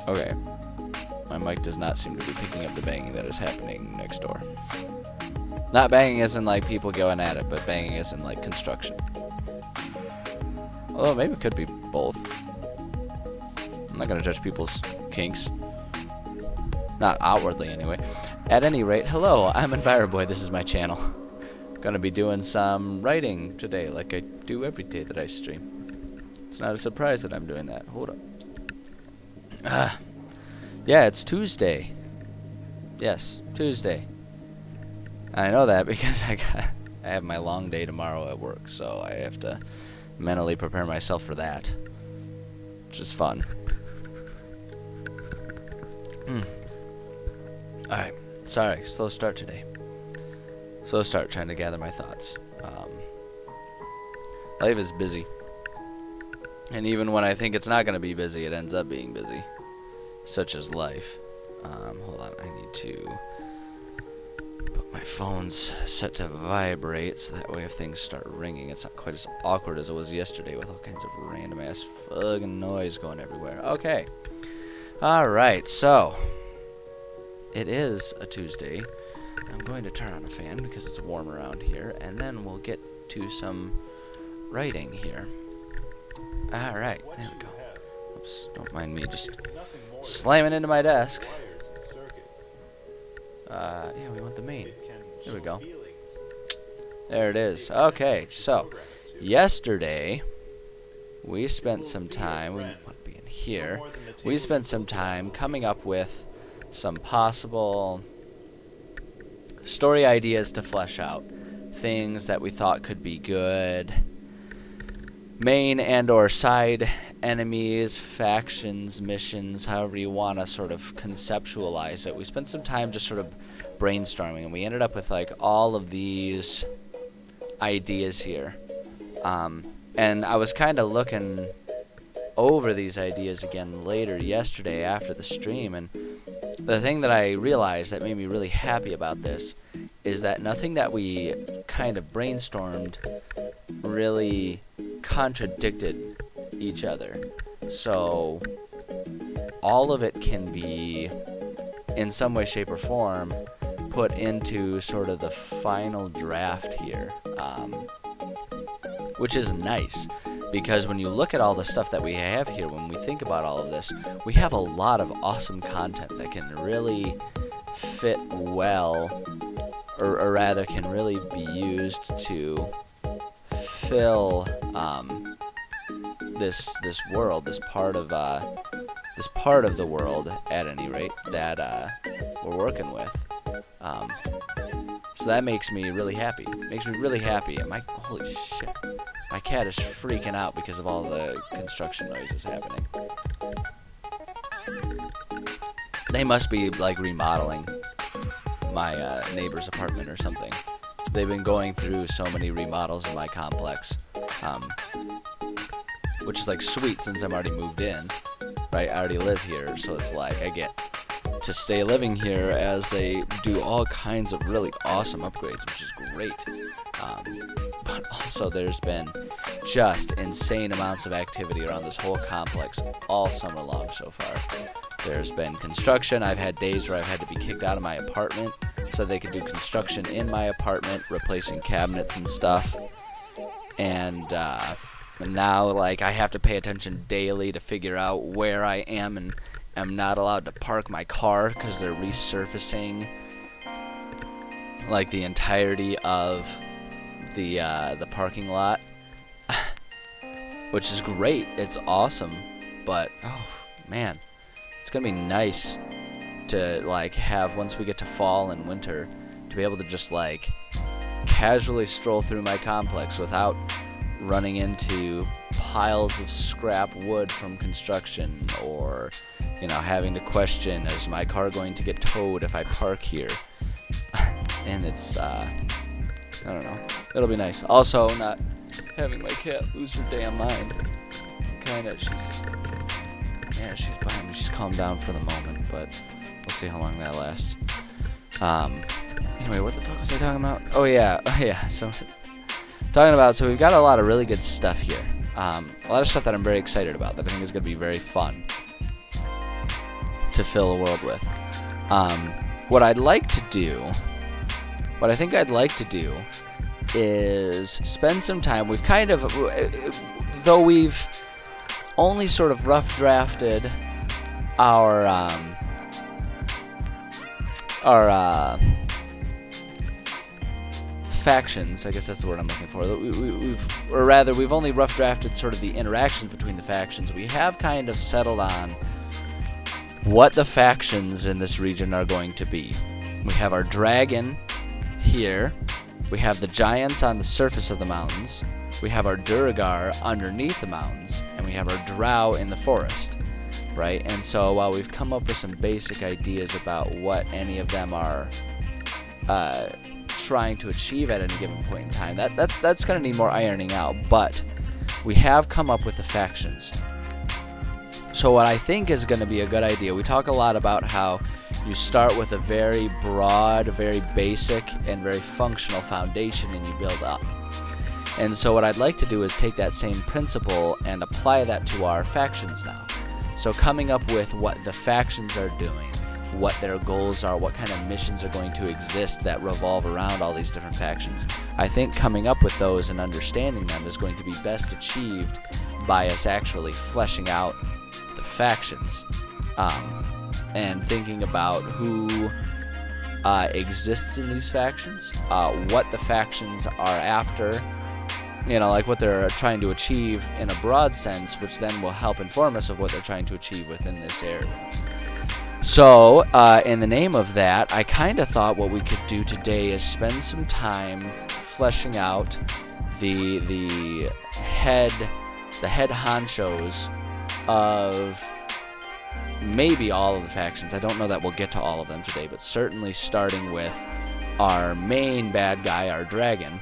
Okay. My mic does not seem to be picking up the banging that is happening next door. Not banging as in like people going at it, but banging as in like construction. Although maybe it could be both. I'm not gonna judge people's kinks. Not outwardly anyway. At any rate, hello, I'm EnviroBoy, this is my channel. Gonna be doing some writing today, like I do every day that I stream. It's not a surprise that I'm doing that. Hold up. Yeah, it's Tuesday. Yes, Tuesday. I know that because I have my long day tomorrow at work, so I have to mentally prepare myself for that, which is fun. Alright, sorry, slow start today. Slow start trying to gather my thoughts. Life is busy. And even when I think it's not going to be busy, it ends up being busy. Such is life. Hold on, I need to put my phone's set to vibrate, so that way if things start ringing, it's not quite as awkward as it was yesterday with all kinds of random ass fucking noise going everywhere. Okay. Alright, so it is a Tuesday. I'm going to turn on a fan because it's warm around here, and then we'll get to some writing here. Alright, there we go. Oops, don't mind me just slamming into my desk. Yeah, we want the main. There we go. There it is. Okay, so yesterday we spent some time, we want to be in here, we spent some time coming up with some possible story ideas to flesh out. Things that we thought could be good. Main and or side enemies, factions, missions, however you want to sort of conceptualize it. We spent some time just sort of brainstorming, and we ended up with like all of these ideas here. And I was kind of looking over these ideas again later yesterday after the stream, and the thing that I realized that made me really happy about this is that nothing that we kind of brainstormed really contradicted each other. So all of it can be, in some way, shape, or form, put into sort of the final draft here, which is nice. Because when you look at all the stuff that we have here, when we think about all of this, we have a lot of awesome content that can really fit well, or rather can really be used to fill this world, this part of the world, at any rate, that we're working with. So that makes me really happy. Makes me really happy. And holy shit. My cat is freaking out because of all the construction noises happening. They must be like remodeling my neighbor's apartment or something. They've been going through so many remodels in my complex, which is like sweet since I'm already moved in, right? I already live here, so it's like I get to stay living here as they do all kinds of really awesome upgrades, which is great. But also there's been just insane amounts of activity around this whole complex all summer long so far. There's been construction. I've had days where I've had to be kicked out of my apartment so they could do construction in my apartment, replacing cabinets and stuff. And now, like, I have to pay attention daily to figure out where I am, and I'm not allowed to park my car because they're resurfacing like the entirety of the parking lot, which is great. It's awesome, but oh man, it's gonna be nice to like have, once we get to fall and winter, to be able to just like casually stroll through my complex without running into piles of scrap wood from construction, or having to question, is my car going to get towed if I park here? And it's I don't know. It'll be nice. Also, not having my cat lose her damn mind. She's behind me. She's calmed down for the moment, but we'll see how long that lasts. Anyway, what the fuck was I talking about? Oh yeah. So we've got a lot of really good stuff here. A lot of stuff that I'm very excited about, that I think is going to be very fun. to fill a world with. What I'd like to do, what I think I'd like to do, is spend some time. We've kind of, though we've only sort of rough drafted our factions, I guess that's the word I'm looking for. We've only rough drafted sort of the interactions between the factions. We have kind of settled on what the factions in this region are going to be. We have our dragon here. We have the giants on the surface of the mountains. We have our Duergar underneath the mountains, and we have our drow in the forest, right? And so while we've come up with some basic ideas about what any of them are trying to achieve at any given point in time, that's going to need more ironing out, but we have come up with the factions. So what I think is going to be a good idea, we talk a lot about how you start with a very broad, very basic, and very functional foundation, and you build up. And so what I'd like to do is take that same principle and apply that to our factions now. So coming up with what the factions are doing, what their goals are, what kind of missions are going to exist that revolve around all these different factions. I think coming up with those and understanding them is going to be best achieved by us actually fleshing out the factions, and thinking about who exists in these factions, what the factions are after, like what they're trying to achieve in a broad sense, which then will help inform us of what they're trying to achieve within this area. So, in the name of that, I kind of thought what we could do today is spend some time fleshing out the head honchos of maybe all of the factions. I don't know that we'll get to all of them today, but certainly starting with our main bad guy, our dragon,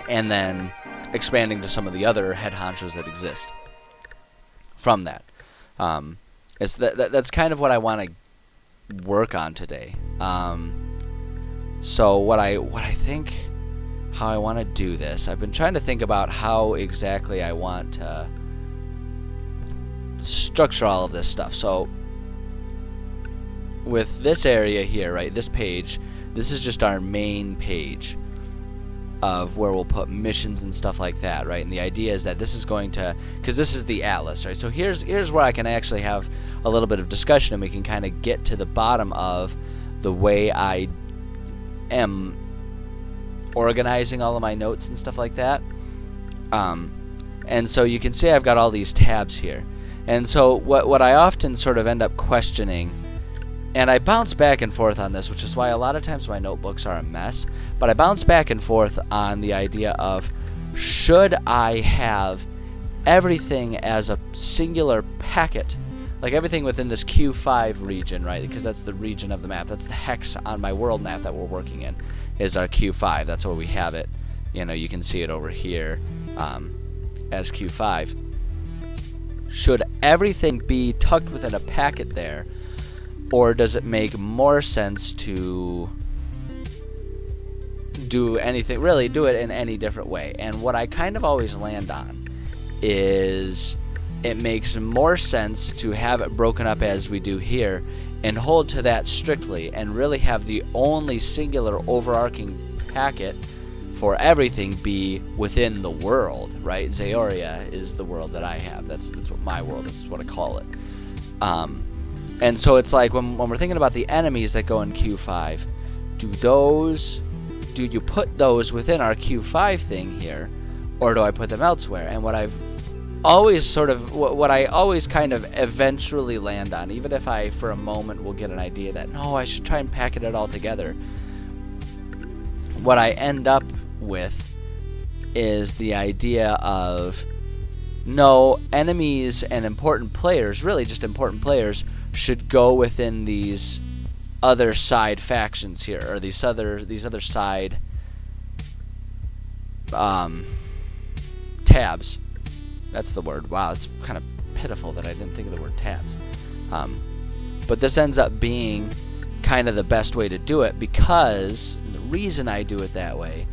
and then expanding to some of the other head honchos that exist from that. That's kind of what I want to work on today. So what I think, how I want to do this, I've been trying to think about how exactly I want to structure all of this stuff. So with this area here, right, this page, this is just our main page of where we'll put missions and stuff like that, right? And the idea is that this is going to, because this is the atlas, right? So here's where I can actually have a little bit of discussion, and we can kind of get to the bottom of the way I am organizing all of my notes and stuff like that. And so you can see I've got all these tabs here. And so what I often sort of end up questioning, and I bounce back and forth on this, which is why a lot of times my notebooks are a mess, but I bounce back and forth on the idea of, should I have everything as a singular packet, like everything within this Q5 region, right? Because that's the region of the map. That's the hex on my world map that we're working in, is our Q5. That's where we have it. You can see it over here as Q5. Should everything be tucked within a packet there, or does it make more sense to do anything, really do it in any different way? And what I kind of always land on is it makes more sense to have it broken up as we do here and hold to that strictly and really have the only singular overarching packet for everything be within the world, right? Zaoria is the world that I have. That's what my world is. That's what I call it. And so it's like when we're thinking about the enemies that go in Q5, do you put those within our Q5 thing here, or do I put them elsewhere? And what I always kind of eventually land on, even if I for a moment will get an idea that no, I should try and packet it all together, what I end up with is the idea of, no, enemies and important players, really just important players, should go within these other side factions here, or these other side tabs. That's the word. Wow, it's kind of pitiful that I didn't think of the word tabs. But this ends up being kind of the best way to do it, because the reason I do it that way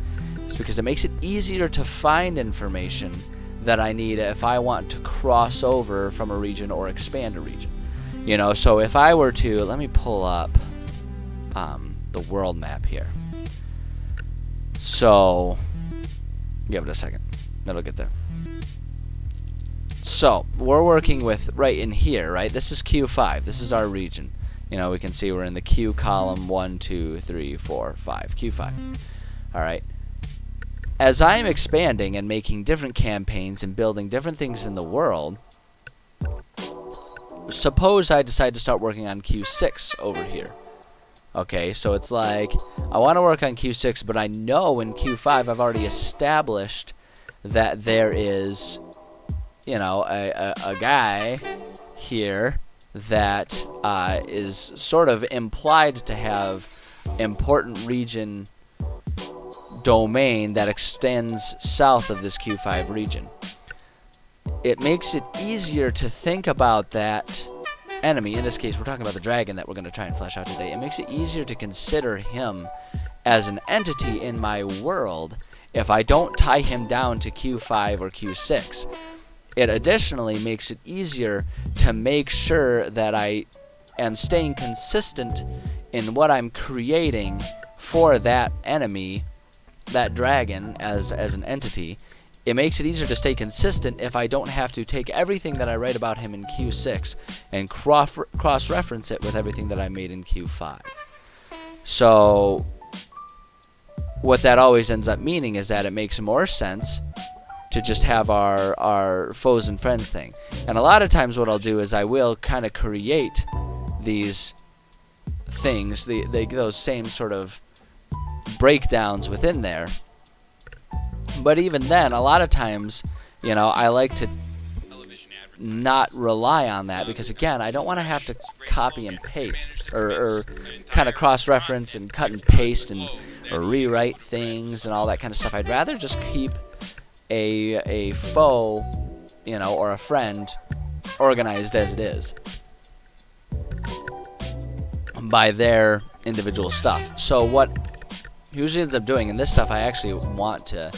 is because it makes it easier to find information that I need if I want to cross over from a region or expand a region. You know, so if I were to, let me pull up the world map here. So, give it a second. That'll get there. So, we're working with right in here, right? This is Q5. This is our region. You know, we can see we're in the Q column 1, 2, 3, 4, 5. Q5. Alright. As I'm expanding and making different campaigns and building different things in the world, suppose I decide to start working on Q6 over here. Okay, so it's like, I want to work on Q6, but I know in Q5 I've already established that there is, you know, a guy here that is sort of implied to have important region domain that extends south of this Q5 region. It makes it easier to think about that enemy. In this case, we're talking about the dragon that we're going to try and flesh out today. It makes it easier to consider him as an entity in my world if I don't tie him down to Q5 or Q6. It additionally makes it easier to make sure that I am staying consistent in what I'm creating for that enemy, that dragon, as an entity. It makes it easier to stay consistent if I don't have to take everything that I write about him in Q6 and cross-reference it with everything that I made in Q5. So what that always ends up meaning is that it makes more sense to just have our foes and friends thing. And a lot of times what I'll do is I will kind of create these things, those same sort of breakdowns within there. But even then, a lot of times, you know, I like to not rely on that because, again, I don't want to have to copy and paste or kind of cross-reference and cut and paste and or rewrite things and all that kind of stuff. I'd rather just keep a foe, you know, or a friend organized as it is by their individual stuff. So what usually ends up doing in this stuff, I actually want to,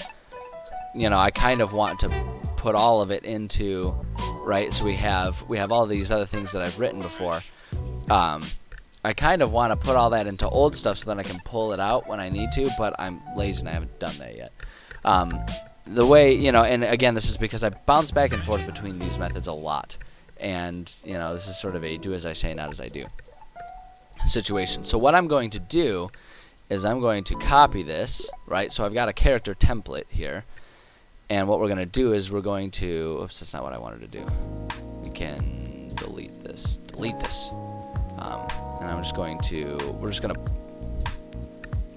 you know, I kind of want to put all of it into, right, so we have all these other things that I've written before. I kind of want to put all that into old stuff so that I can pull it out when I need to, but I'm lazy and I haven't done that yet. The way, you know, and again, this is because I bounce back and forth between these methods a lot. And, you know, this is sort of a do as I say, not as I do situation. So what I'm going to do is I'm going to copy this, right? So I've got a character template here. And what we're going to do is we're going to, oops, that's not what I wanted to do. We can delete this. And I'm just going to, we're just going to,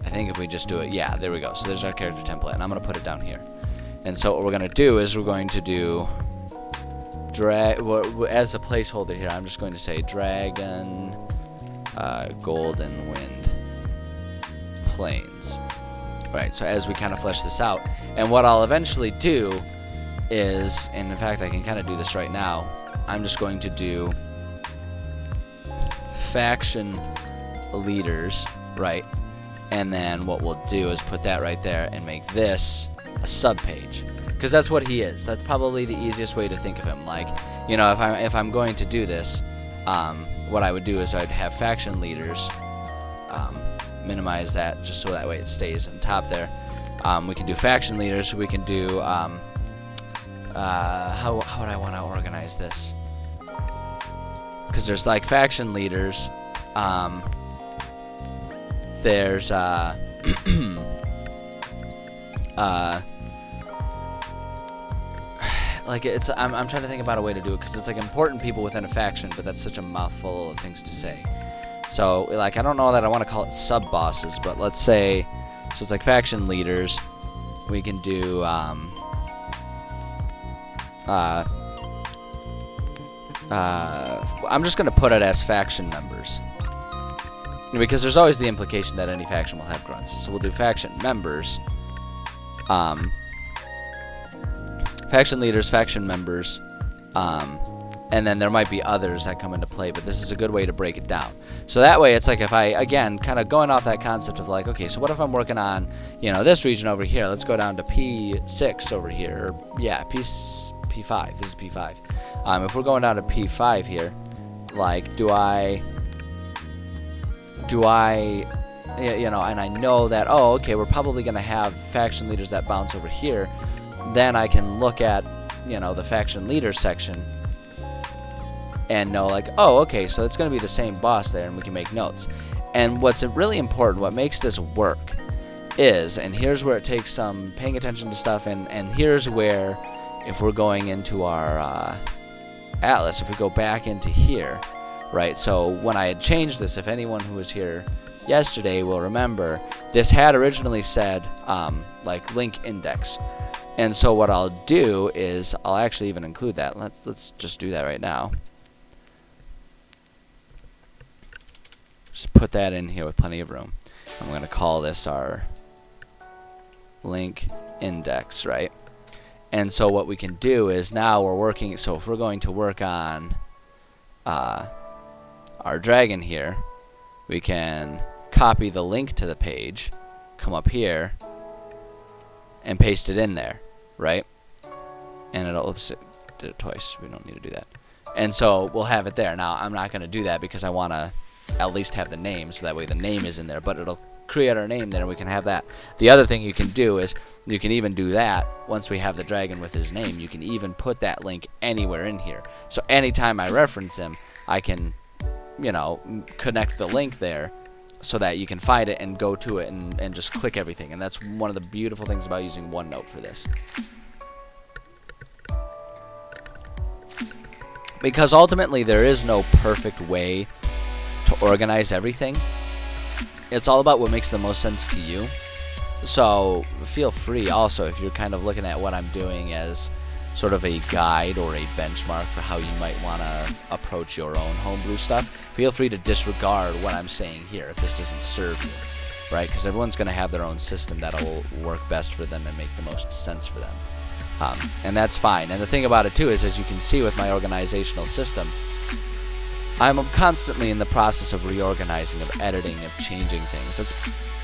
I think if we just do it, yeah, there we go. So there's our character template, and I'm going to put it down here. And so what we're going to do is we're going to do, as a placeholder here, I'm just going to say dragon, golden wind, plains. Right, so as we kind of flesh this out, and what I'll eventually do is, and in fact I can kind of do this right now, I'm just going to do faction leaders, right, and then what we'll do is put that right there and make this a subpage, because that's what he is. That's probably the easiest way to think of him. Like, you know, if I'm going to do this, what I would do is I'd have faction leaders, minimize that just so that way it stays on top there. We can do faction leaders. We can do how would I want to organize this? Because there's like faction leaders. There's like it's I'm trying to think about a way to do it because it's like important people within a faction, but that's such a mouthful of things to say. So, like, I don't know that I want to call it sub-bosses, but let's say, so it's like faction leaders. We can do, I'm just going to put it as faction members. Because there's always the implication that any faction will have grunts. So we'll do faction members. Faction leaders, faction members, and then there might be others that come into play, but this is a good way to break it down. So that way it's like if I, again, kind of going off that concept of like, okay, so what if I'm working on, you know, this region over here? Let's go down to P6 over here, or yeah, P5, this is P5. If we're going down to P5 here, like, do I, you know, and I know that, oh, okay, we're probably going to have faction leaders that bounce over here, then I can look at, you know, the faction leader section and know like, oh, okay, so it's going to be the same boss there, and we can make notes. And what's really important, what makes this work is, and here's where it takes some paying attention to stuff, and here's where, if we're going into our atlas, if we go back into here, right, so when I had changed this, if anyone who was here yesterday will remember, this had originally said like link index. And so what I'll do is I'll actually even include that. Let's just do that right now. Just put that in here with plenty of room. I'm going to call this our link index, right? And so what we can do is now we're working, so if we're going to work on our dragon here, we can copy the link to the page, come up here, and paste it in there, right? And it'll, oops, it did it twice. We don't need to do that. And so we'll have it there. Now, I'm not going to do that because I want to at least have the name, so that way the name is in there, but it'll create our name there and we can have that. The other thing you can do is you can even do that once we have the dragon with his name. You can even put that link anywhere in here. So anytime I reference him, I can, you know, connect the link there so that you can find it and go to it and just click everything. And that's one of the beautiful things about using OneNote for this. Because ultimately there is no perfect way to organize everything. It's all about what makes the most sense to you. So feel free also, if you're kind of looking at what I'm doing as sort of a guide or a benchmark for how you might want to approach your own homebrew stuff, feel free to disregard what I'm saying here if this doesn't serve you, right? Because everyone's going to have their own system that'll work best for them and make the most sense for them. And that's fine. And the thing about it too is, as you can see with my organizational system, I'm constantly in the process of reorganizing, of editing, of changing things. That's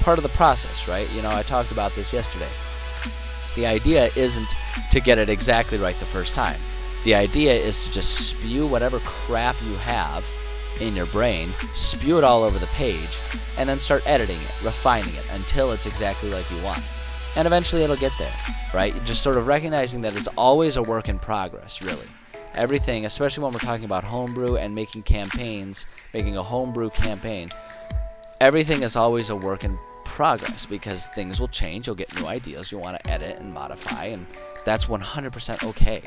part of the process, right? You know, I talked about this yesterday. The idea isn't to get it exactly right the first time. The idea is to just spew whatever crap you have in your brain, spew it all over the page, and then start editing it, refining it, until it's exactly like you want. And eventually it'll get there, right? Just sort of recognizing that it's always a work in progress, really. Everything, especially when we're talking about homebrew and making campaigns, making a homebrew campaign, everything is always a work in progress because things will change. You'll get new ideas. You'll want to edit and modify, and that's 100% okay.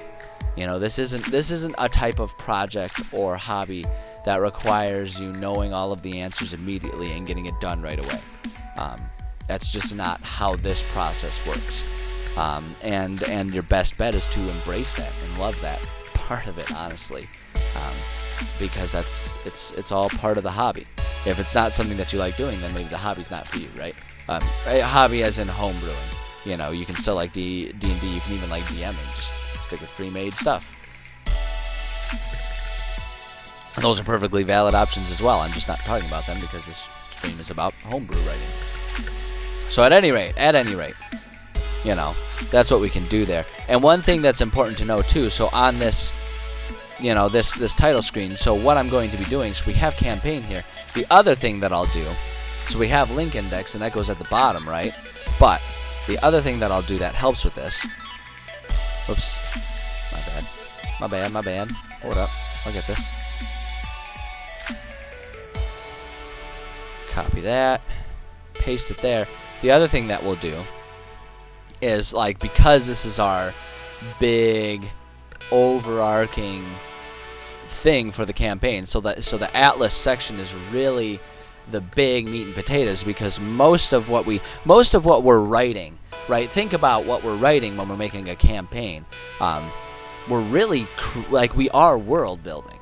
You know, this isn't a type of project or hobby that requires you knowing all of the answers immediately and getting it done right away. That's just not how this process works. And your best bet is to embrace that and love that part of it, honestly, because it's all part of the hobby. If it's not something that you like doing, then maybe the hobby's not for you, right? A hobby as in home brewing. You know, you can still like D&D, you can even like DMing, just stick with pre-made stuff. And those are perfectly valid options as well. I'm just not talking about them because this stream is about homebrew writing. So at any rate, you know, that's what we can do there. And one thing that's important to know too, so on this, you know, this title screen, so what I'm going to be doing, so we have campaign here. The other thing that I'll do, so we have link index and that goes at the bottom, right? But the other thing that I'll do that helps with this, oops, my bad, hold up, I'll get this. Copy that, paste it there. The other thing that we'll do is, like, because this is our big overarching thing for the campaign, so the Atlas section is really the big meat and potatoes, because most of what we're writing, right? Think about what we're writing when we're making a campaign. We're really like, we are world building.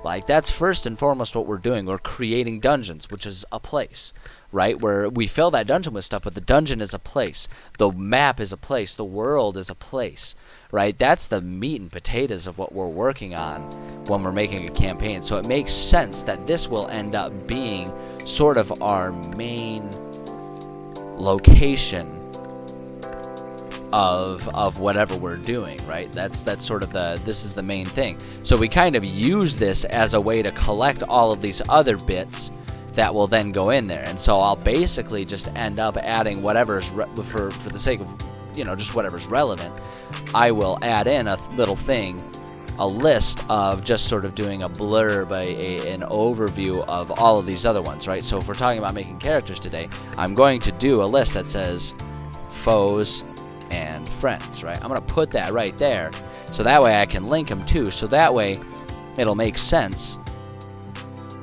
Like, that's first and foremost what we're doing. We're creating dungeons, which is a place, right? Where we fill that dungeon with stuff, but the dungeon is a place. The map is a place. The world is a place, right? That's the meat and potatoes of what we're working on when we're making a campaign. So it makes sense that this will end up being sort of our main location of whatever we're doing, right? That's sort of this is the main thing. So we kind of use this as a way to collect all of these other bits that will then go in there. And so I'll basically just end up adding whatever's for the sake of, just whatever's relevant. I will add in a little thing, a list of just sort of doing a blurb, an overview of all of these other ones, right? So if we're talking about making characters today, I'm going to do a list that says foes and friends, right? I'm going to put that right there, so that way I can link them too, so that way it'll make sense,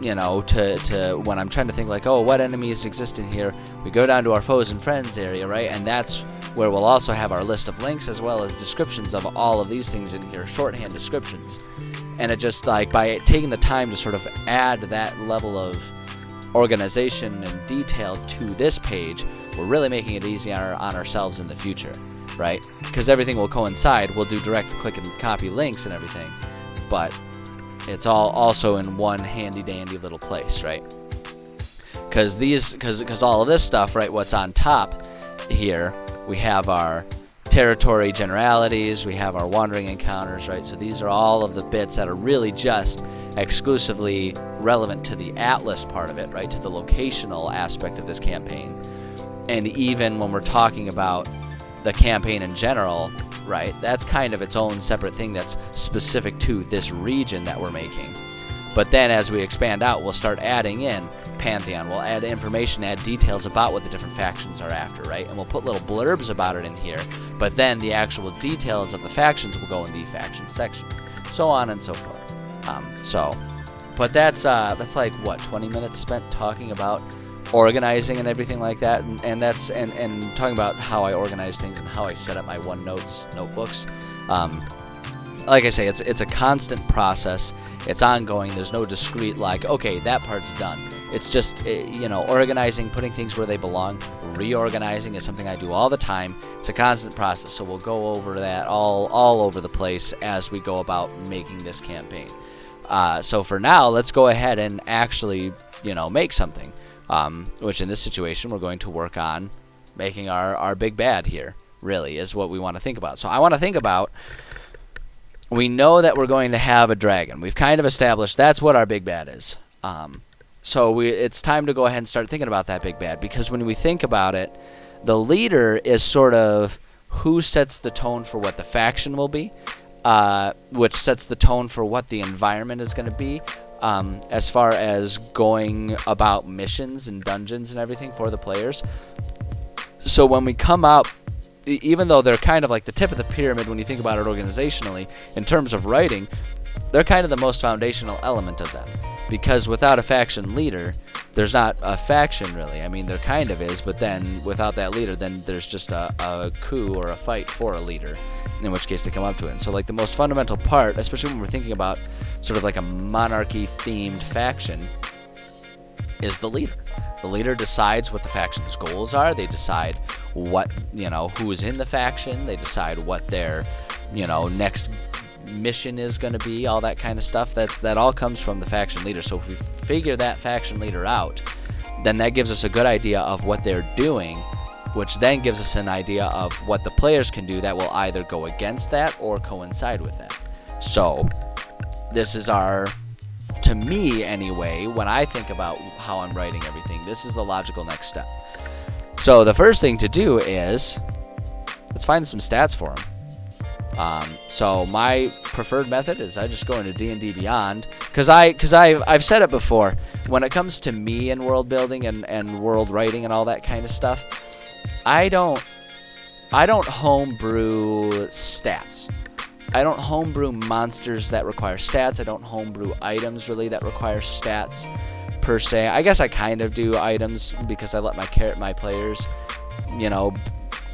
to when I'm trying to think like, oh, what enemies exist in here, we go down to our foes and friends area, right? And that's where we'll also have our list of links as well as descriptions of all of these things in here, shorthand descriptions. And it just, like, by taking the time to sort of add that level of organization and detail to this page, we're really making it easy on ourselves in the future, right? Because everything will coincide. We'll do direct click and copy links and everything, but it's all also in one handy dandy little place, right? Because all of this stuff, right, what's on top here, we have our territory generalities, we have our wandering encounters, right? So these are all of the bits that are really just exclusively relevant to the Atlas part of it, right? To the locational aspect of this campaign. And even when we're talking about the campaign in general, right, that's kind of its own separate thing that's specific to this region that we're making. But then as we expand out, we'll start adding in Pantheon. We'll add information, add details about what the different factions are after, right? And we'll put little blurbs about it in here. But then the actual details of the factions will go in the faction section, so on and so forth. But that's like, what, 20 minutes spent talking about organizing and everything like that, and that's and talking about how I organize things and how I set up my OneNotes notebooks. Like I say, it's a constant process. It's ongoing. There's no discrete, like, okay, that part's done. It's just, organizing, putting things where they belong. Reorganizing is something I do all the time. It's a constant process, so we'll go over that all over the place as we go about making this campaign. So for now, let's go ahead and actually, make something. Which in this situation, we're going to work on making our big bad here, really, is what we want to think about. So I want to think about, we know that we're going to have a dragon. We've kind of established that's what our big bad is. So it's time to go ahead and start thinking about that big bad, because when we think about it, the leader is sort of who sets the tone for what the faction will be, which sets the tone for what the environment is going to be, as far as going about missions and dungeons and everything for the players. So when we come out, even though they're kind of like the tip of the pyramid when you think about it organizationally, in terms of writing, they're kind of the most foundational element of them. Because without a faction leader, there's not a faction really. I mean, there kind of is, but then without that leader, then there's just a coup or a fight for a leader, in which case they come up to it. And so, like, the most fundamental part, especially when we're thinking about sort of like a monarchy-themed faction, is the leader. The leader decides what the faction's goals are. They decide what, who is in the faction. They decide what their, next mission is going to be, all that kind of stuff. That all comes from the faction leader. So if we figure that faction leader out, then that gives us a good idea of what they're doing, which then gives us an idea of what the players can do that will either go against that or coincide with that. So this is to me anyway, when I think about how I'm writing everything, this is the logical next step. So the first thing to do is, let's find some stats for them. So my preferred method is I just go into D&D Beyond, because I've said it before, when it comes to me and world building and world writing and all that kind of stuff, I don't homebrew stats. I don't homebrew monsters that require stats. I don't homebrew items really that require stats per se. I guess I kind of do items because I let my players,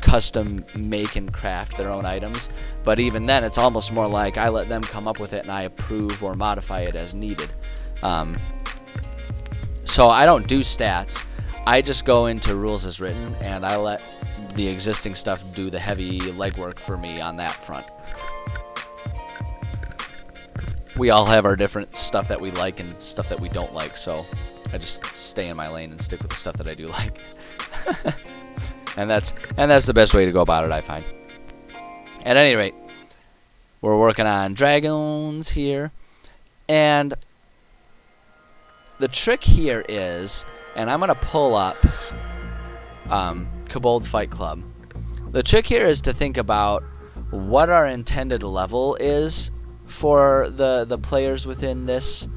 custom make and craft their own items. But even then, it's almost more like I let them come up with it and I approve or modify it as needed. So I don't do stats. I just go into rules as written, and I let the existing stuff do the heavy legwork for me on that front. We all have our different stuff that we like and stuff that we don't like, so I just stay in my lane and stick with the stuff that I do like. and that's the best way to go about it, I find. At any rate, we're working on dragons here, and the trick here is, and I'm going to pull up Kobold Fight Club. The trick here is to think about what our intended level is for the players within this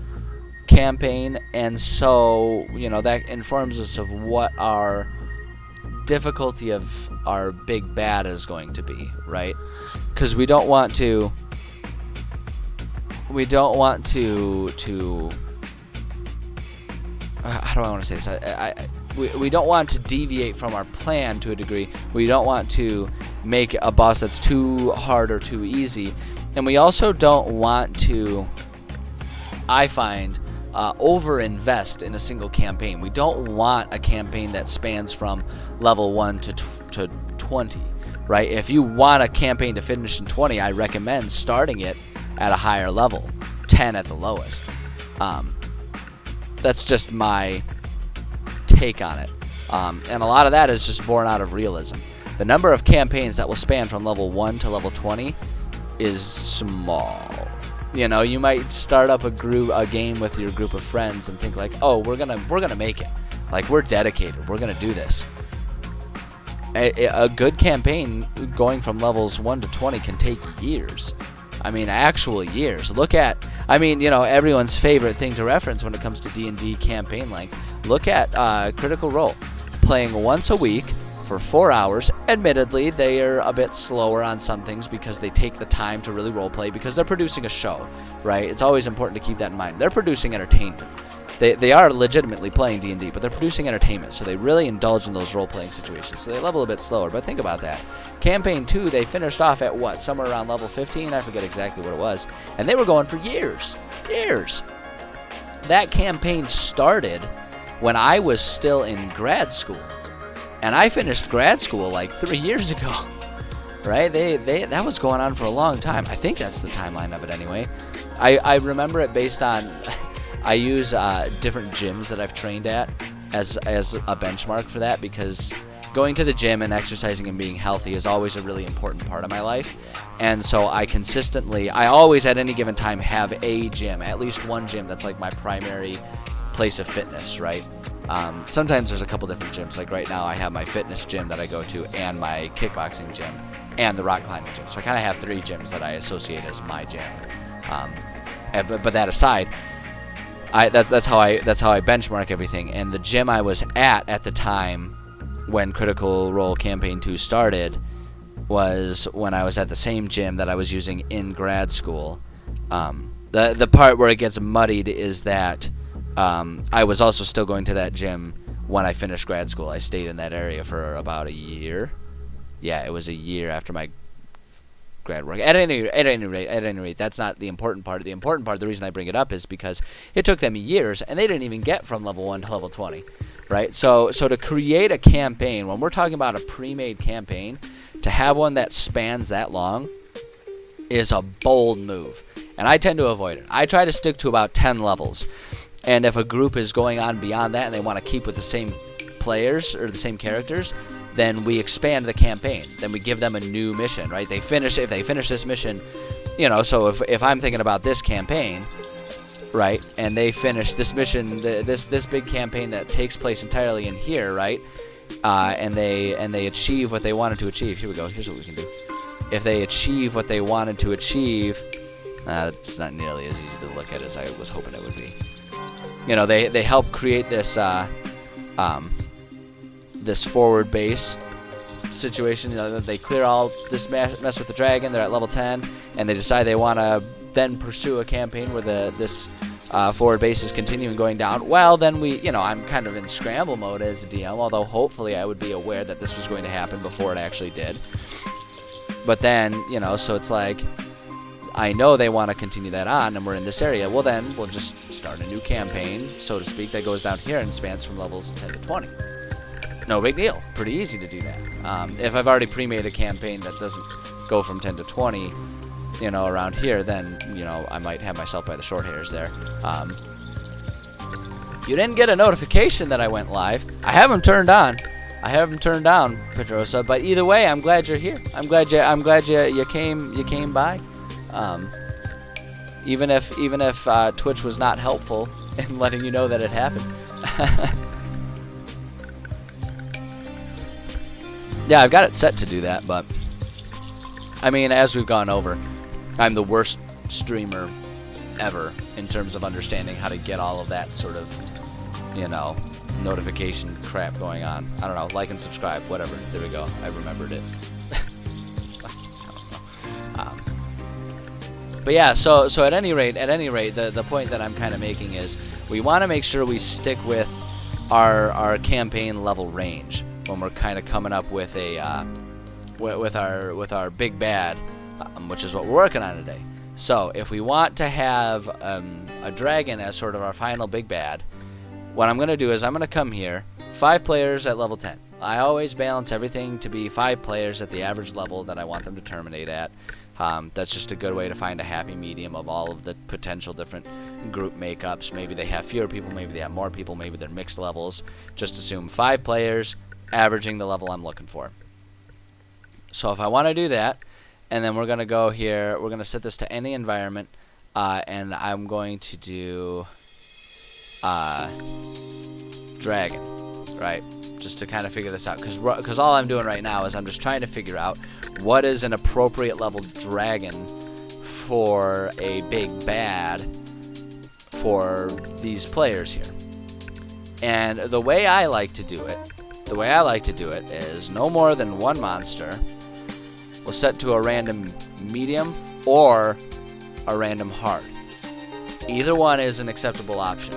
campaign, and so, you know, that informs us of what our difficulty of our big bad is going to be, right? Because we don't want to how do I want to say this? We don't want to deviate from our plan to a degree. We don't want to make a boss that's too hard or too easy. And we also don't want to, I find, over-invest in a single campaign. We don't want a campaign that spans from level 1 to 20, right? If you want a campaign to finish in 20, I recommend starting it at a higher level, 10 at the lowest. That's just my take on it. And a lot of that is just born out of realism. The number of campaigns that will span from level 1 to level 20 is small. You know, you might start up a game with your group of friends and think like, oh, we're gonna make it. Like, we're dedicated. We're gonna do this. A good campaign going from levels 1 to 20 can take years. I mean, actual years. Look at, I mean, you know, everyone's favorite thing to reference when it comes to D&D campaign length. Look at Critical Role. Playing once a week for 4 hours. Admittedly, they are a bit slower on some things because they take the time to really roleplay because they're producing a show, right? It's always important to keep that in mind. They're producing entertainment. They are legitimately playing D&D, but they're producing entertainment, so they really indulge in those role-playing situations. So they level a bit slower, but think about that. Campaign 2, they finished off at what? Somewhere around level 15? I forget exactly what it was. And they were going for years. Years. That campaign started when I was still in grad school. And I finished grad school like 3 years ago. Right? That was going on for a long time. I think that's the timeline of it anyway. I remember it based on... I use different gyms that I've trained at as a benchmark for that, because going to the gym and exercising and being healthy is always a really important part of my life. And so I always at any given time have a gym, at least one gym that's like my primary place of fitness, right? Sometimes there's a couple different gyms. Like right now I have my fitness gym that I go to and my kickboxing gym and the rock climbing gym. So I kind of have 3 gyms that I associate as my gym. But that aside, that's how I benchmark everything. And the gym I was at the time when Critical Role Campaign 2 started was when I was at the same gym that I was using in grad school. The part where it gets muddied is that I was also still going to that gym when I finished grad school. I stayed in that area for about a year. Yeah, it was a year after my grad work. At any rate, that's not the important part. The important part, the reason I bring it up, is because it took them years, and they didn't even get from level 1 to level 20, right? So to create a campaign, when we're talking about a pre-made campaign, to have one that spans that long is a bold move, and I tend to avoid it. I try to stick to about 10 levels, and if a group is going on beyond that and they want to keep with the same players or the same characters, then we expand the campaign. Then we give them a new mission, right? If they finish this mission, you know, so if I'm thinking about this campaign, right, and they finish this mission, this big campaign that takes place entirely in here, right, and they achieve what they wanted to achieve. Here we go. Here's what we can do. If they achieve what they wanted to achieve, it's not nearly as easy to look at as I was hoping it would be. You know, they help create this this forward base situation. You know, they clear all this mess with the dragon. They're at level 10, and they decide they want to then pursue a campaign where this forward base is continuing going down. Well, then I'm kind of in scramble mode as a DM, although hopefully I would be aware that this was going to happen before it actually did. But then, you know, so it's like I know they want to continue that on, and we're in this area, well then we'll just start a new campaign, so to speak, that goes down here and spans from levels 10 to 20. No big deal. Pretty easy to do that. If I've already pre-made a campaign that doesn't go from 10 to 20, you know, around here, then, you know, I might have myself by the short hairs there. You didn't get a notification that I went live. I have them turned on. I have them turned down, Pedrosa. But either way, I'm glad you're here. I'm glad you came by. Even if Twitch was not helpful in letting you know that it happened. Yeah, I've got it set to do that, but I mean, as we've gone over, I'm the worst streamer ever in terms of understanding how to get all of that sort of, you know, notification crap going on. I don't know, like and subscribe, whatever. There we go. I remembered it. But yeah, so at any rate, the point that I'm kind of making is we want to make sure we stick with our campaign level range when we're kind of coming up with a with our big bad, which is what we're working on today. So if we want to have a dragon as sort of our final big bad, what I'm going to do is I'm going to come here, 5 players at level 10. I always balance everything to be 5 players at the average level that I want them to terminate at. That's just a good way to find a happy medium of all of the potential different group makeups. Maybe they have fewer people, maybe they have more people, maybe they're mixed levels. Just assume 5 players, averaging the level I'm looking for. So if I want to do that, and then we're going to go here, we're going to set this to any environment, and I'm going to do dragon, right? Just to kind of figure this out, because all I'm doing right now is I'm just trying to figure out what is an appropriate level dragon for a big bad for these players here. And the way I like to do it is no more than 1 monster. We'll set to a random medium or a random hard. Either one is an acceptable option.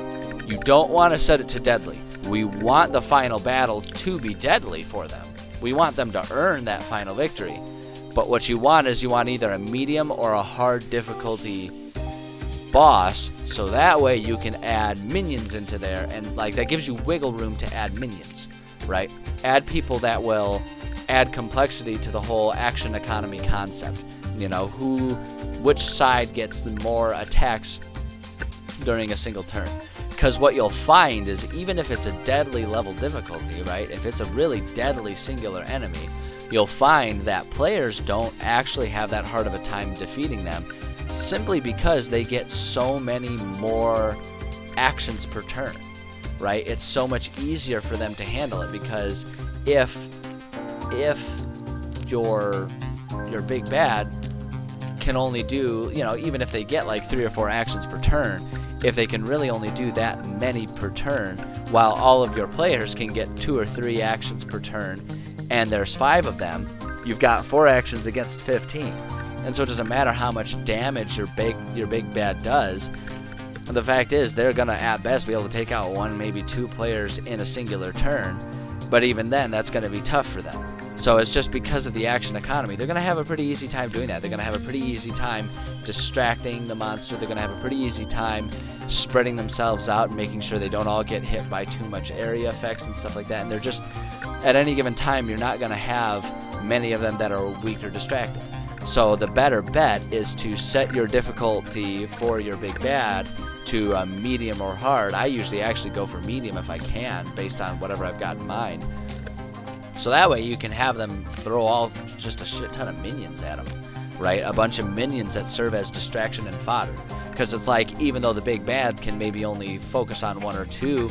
You don't want to set it to deadly. We want the final battle to be deadly for them. We want them to earn that final victory. But what you want is you want either a medium or a hard difficulty boss, so that way you can add minions into there, and like that gives you wiggle room to add minions, right? Add people that will add complexity to the whole action economy concept. You know, which side gets the more attacks during a single turn. Because what you'll find is even if it's a deadly level difficulty, right, if it's a really deadly singular enemy, you'll find that players don't actually have that hard of a time defeating them simply because they get so many more actions per turn, right? It's so much easier for them to handle it because if your big bad can only do, you know, even if they get like 3 or 4 actions per turn, if they can really only do that many per turn, while all of your players can get 2 or 3 actions per turn, and there's 5 of them, you've got 4 actions against 15. And so it doesn't matter how much damage your big bad does. The fact is, they're gonna at best be able to take out 1, maybe 2 players in a singular turn, but even then, that's gonna be tough for them. So it's just because of the action economy, they're gonna have a pretty easy time doing that. They're gonna have a pretty easy time distracting the monster. They're gonna have a pretty easy time spreading themselves out and making sure they don't all get hit by too much area effects and stuff like that. And they're just, at any given time, you're not gonna have many of them that are weak or distracted. So the better bet is to set your difficulty for your big bad to a medium or hard. I usually actually go for medium if I can, based on whatever I've got in mind. So that way you can have them throw just a shit ton of minions at them, right? A bunch of minions that serve as distraction and fodder. Because it's like, even though the big bad can maybe only focus on 1 or 2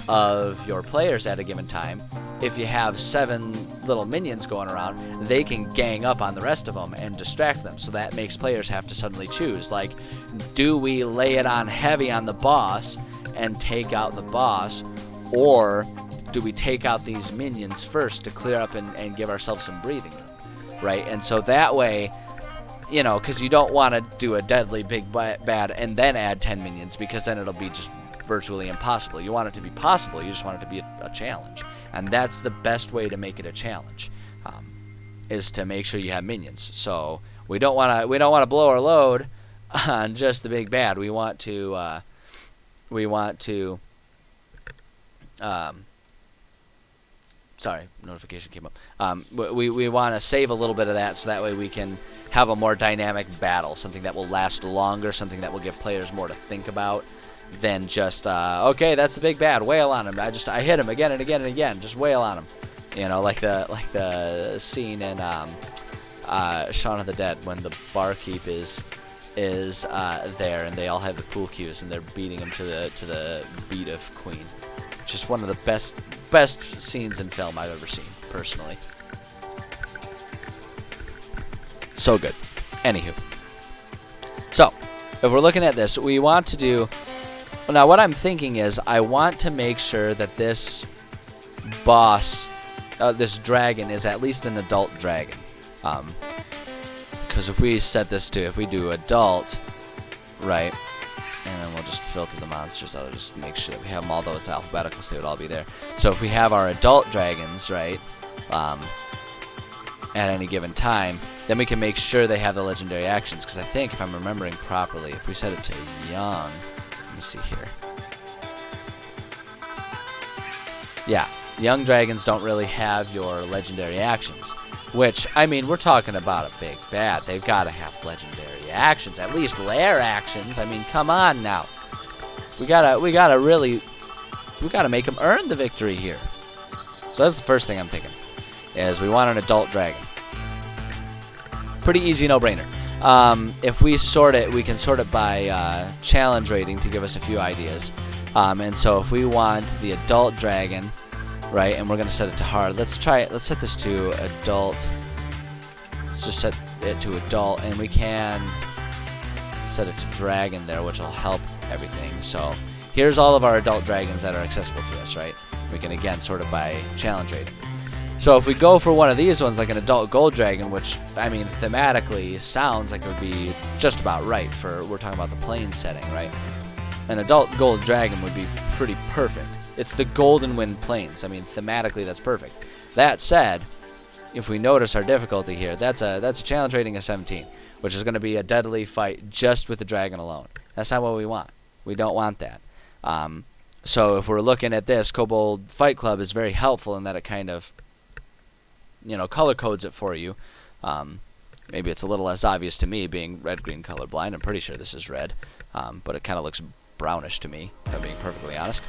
of your players at a given time, if you have 7 little minions going around, they can gang up on the rest of them and distract them. So that makes players have to suddenly choose, like, do we lay it on heavy on the boss and take out the boss, or do we take out these minions first to clear up and give ourselves some breathing room, right? And so that way, you know, because you don't want to do a deadly big bad and then add 10 minions, because then it'll be just virtually impossible. You want it to be possible, you just want it to be a challenge. And that's the best way to make it a challenge, is to make sure you have minions. So we don't want to blow our load on just the big bad. We want to sorry, notification came up. We want to save a little bit of that so that way we can have a more dynamic battle, something that will last longer, something that will give players more to think about than just, okay, that's the big bad, wail on him. I hit him again and again and again, just wail on him. You know, like the scene in Shaun of the Dead when the barkeep is there and they all have the pool cues and they're beating him to the beat of Queen. Just one of the best scenes in film I've ever seen, personally. So good. Anywho. So, if we're looking at this, we want to do... Well, now, what I'm thinking is I want to make sure that this boss, this dragon, is at least an adult dragon. Because if we set this to, if we do adult, right... And then we'll just filter the monsters out. I'll just make sure that we have them, although it's alphabetical, so they would all be there. So if we have our adult dragons, right, at any given time, then we can make sure they have the legendary actions. Because I think, if I'm remembering properly, if we set it to young, let me see here. Yeah, young dragons don't really have your legendary actions. Which, I mean, we're talking about a big bad. They've got to have legendary actions, at least lair actions. I mean, come on now. We gotta make them earn the victory here. So that's the first thing I'm thinking, is we want an adult dragon. Pretty easy, no-brainer. If we sort it, we can sort it by challenge rating to give us a few ideas. And so if we want the adult dragon, right, and we're going to set it to hard. Let's try it. Let's set this to adult. Let's just set it to adult, and we can set it to dragon there, which will help everything. So here's all of our adult dragons that are accessible to us, right? We can, again, sort it by challenge rating. So if we go for one of these ones, like an adult gold dragon, which, I mean, thematically sounds like it would be just about right for, we're talking about the plain setting, right? An adult gold dragon would be pretty perfect. It's the Golden Wind Plains. I mean, thematically, that's perfect. That said, if we notice our difficulty here, that's a challenge rating of 17, which is going to be a deadly fight just with the dragon alone. That's not what we want. We don't want that. So if we're looking at this, Kobold Fight Club is very helpful in that it kind of, you know, color codes it for you. Maybe it's a little less obvious to me, being red-green colorblind. I'm pretty sure this is red, but it kind of looks brownish to me, if I'm being perfectly honest.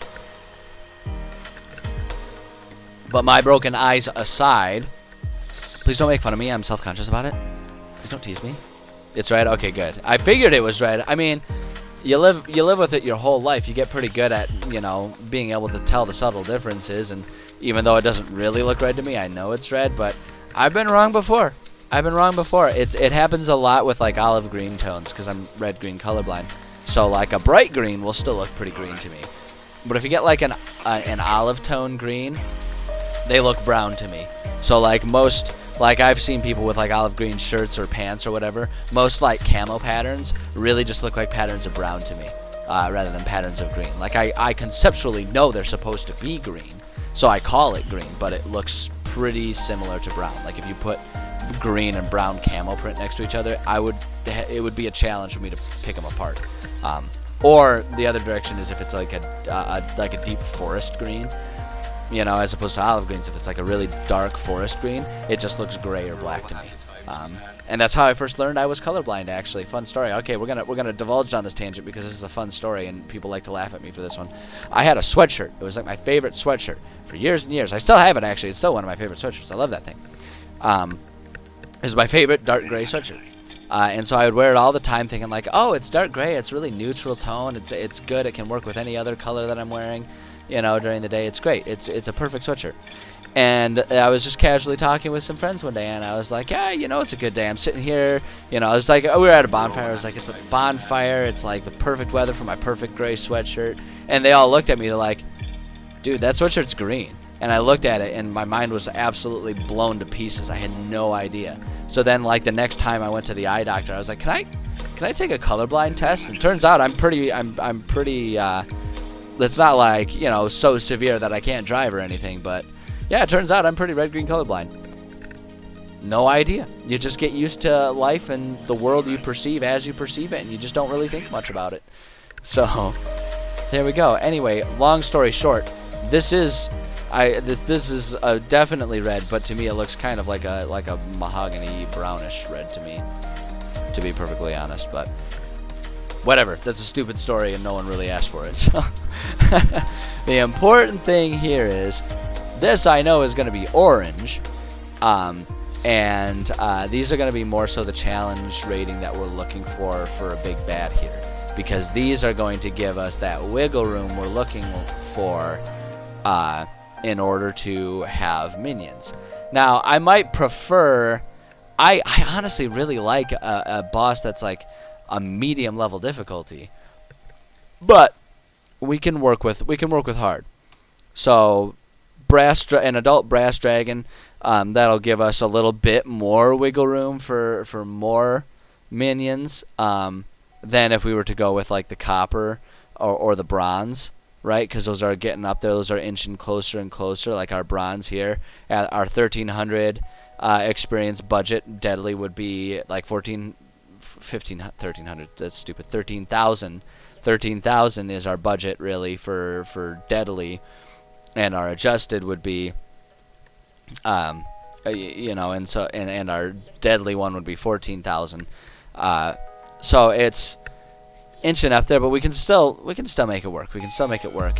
But my broken eyes aside, please don't make fun of me. I'm self-conscious about it. Please don't tease me. It's red? Okay, good. I figured it was red. I mean, you live with it your whole life. You get pretty good at, you know, being able to tell the subtle differences. And even though it doesn't really look red to me, I know it's red. But I've been wrong before. It happens a lot with, like, olive green tones because I'm red-green colorblind. So, like, a bright green will still look pretty green to me. But if you get, like, an olive tone green, they look brown to me. So, like, I've seen people with, like, olive green shirts or pants or whatever. Most, like, camo patterns really just look like patterns of brown to me, rather than patterns of green. Like, I conceptually know they're supposed to be green, so I call it green, but it looks pretty similar to brown. Like, if you put green and brown camo print next to each other, it would be a challenge for me to pick them apart. Or the other direction is if it's like a deep forest green, you know, as opposed to olive greens. If it's like a really dark forest green, it just looks gray or black to me. And that's how I first learned I was colorblind, actually. Fun story. Okay, we're gonna divulge on this tangent because this is a fun story and people like to laugh at me for this one. I had a sweatshirt. It was like my favorite sweatshirt for years and years. I still have it, actually. It's still one of my favorite sweatshirts. I love that thing. It was my favorite dark gray sweatshirt. And so I would wear it all the time thinking like, oh, it's dark gray. It's really neutral tone. It's good. It can work with any other color that I'm wearing, you know, during the day. It's great. It's a perfect sweatshirt. And I was just casually talking with some friends one day, and I was like, yeah, you know, it's a good day. I'm sitting here, you know, I was like, we were at a bonfire. I was like, it's a bonfire. It's like the perfect weather for my perfect gray sweatshirt. And they all looked at me. They're like, dude, that sweatshirt's green. And I looked at it, and my mind was absolutely blown to pieces. I had no idea. So then, like, the next time I went to the eye doctor, I was like, can I take a colorblind test? And it turns out I'm pretty, it's not like, you know, so severe that I can't drive or anything, but yeah, it turns out I'm pretty red-green colorblind. No idea. You just get used to life and the world you perceive as you perceive it, and you just don't really think much about it. So, there we go. Anyway, long story short, this is definitely red, but to me it looks kind of like a mahogany brownish red to me, to be perfectly honest. But whatever. That's a stupid story, and no one really asked for it. So, the important thing here is this. I know is going to be orange. And these are going to be more so the challenge rating that we're looking for a big bad here, because these are going to give us that wiggle room we're looking for in order to have minions. Now, I might prefer, I honestly really like a boss that's like a medium level difficulty, but we can work with hard. So an adult brass dragon. That'll give us a little bit more wiggle room for more minions than if we were to go with like the copper or the bronze, right? Because those are getting up there. Those are inching closer and closer. Like our bronze here at our 1300 experience budget, deadly would be like 1300. That's stupid. 13,000. 13,000 is our budget really for deadly, and our adjusted would be. And our deadly one would be 14,000. So it's inching up there, but we can still make it work. We can still make it work.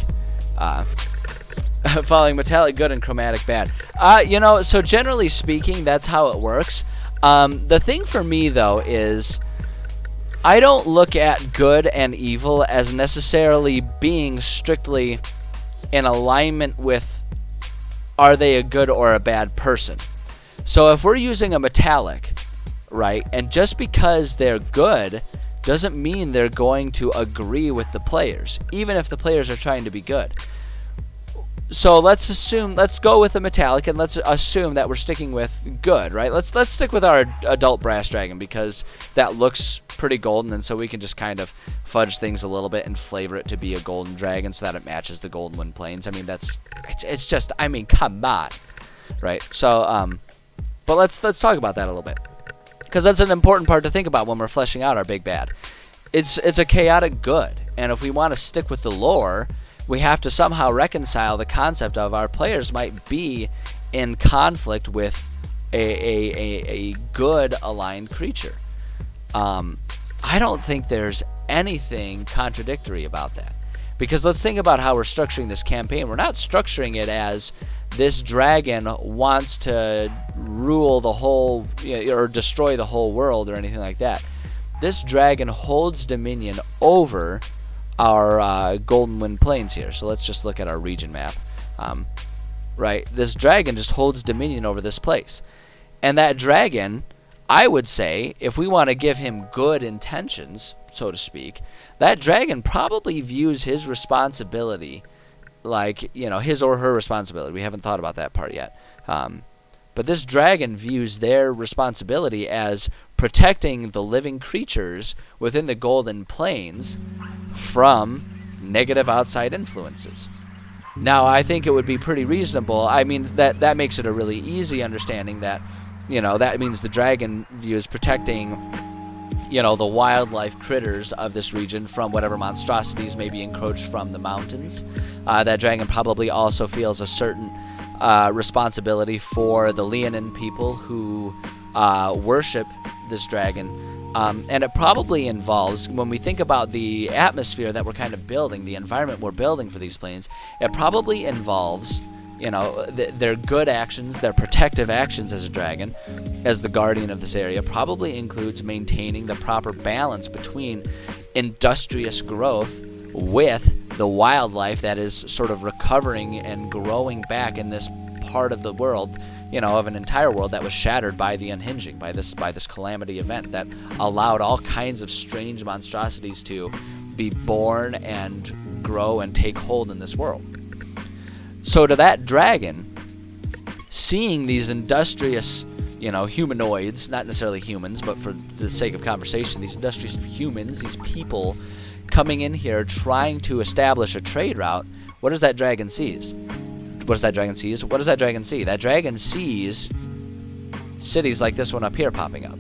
Following metallic good and chromatic bad. So generally speaking, that's how it works. The thing for me though is I don't look at good and evil as necessarily being strictly in alignment with are they a good or a bad person. So if we're using a metallic, right, and just because they're good doesn't mean they're going to agree with the players, even if the players are trying to be good. So let's go with a metallic, and let's assume that we're sticking with good, right? Let's stick with our adult brass dragon because that looks pretty golden, and so we can just kind of fudge things a little bit and flavor it to be a golden dragon so that it matches the Golden Wind Plains. I mean, it's just, I mean, come on, right? So, but let's talk about that a little bit, because that's an important part to think about when we're fleshing out our big bad. It's a chaotic good, and if we want to stick with the lore, we have to somehow reconcile the concept of our players might be in conflict with a good aligned creature. I don't think there's anything contradictory about that, because let's think about how we're structuring this campaign. We're not structuring it as this dragon wants to rule the whole, or destroy the whole world or anything like that. This dragon holds dominion over our Golden Wind Plains here. So let's just look at our region map. Right, this dragon just holds dominion over this place, and that dragon, I would say, if we want to give him good intentions, so to speak, that dragon probably views his responsibility like, his or her responsibility. We haven't thought about that part yet. But this dragon views their responsibility as protecting the living creatures within the Golden Plains from negative outside influences. Now, I think it would be pretty reasonable. I mean, that makes it a really easy understanding that, that means the dragon views protecting, the wildlife critters of this region from whatever monstrosities may be encroached from the mountains. That dragon probably also feels a certain responsibility for the Leonin people who worship this dragon. And it probably involves, when we think about the atmosphere that we're kind of building, the environment we're building for these planes, it probably involves, their good actions, their protective actions as a dragon, as the guardian of this area, probably includes maintaining the proper balance between industrious growth with the wildlife that is sort of recovering and growing back in this part of the world, of an entire world that was shattered by the unhinging, by this calamity event that allowed all kinds of strange monstrosities to be born and grow and take hold in this world. So to that dragon, seeing these industrious, humanoids, not necessarily humans, but for the sake of conversation, these industrious humans, these people coming in here trying to establish a trade route, what does that dragon see? What does that dragon see? That dragon sees cities like this one up here popping up,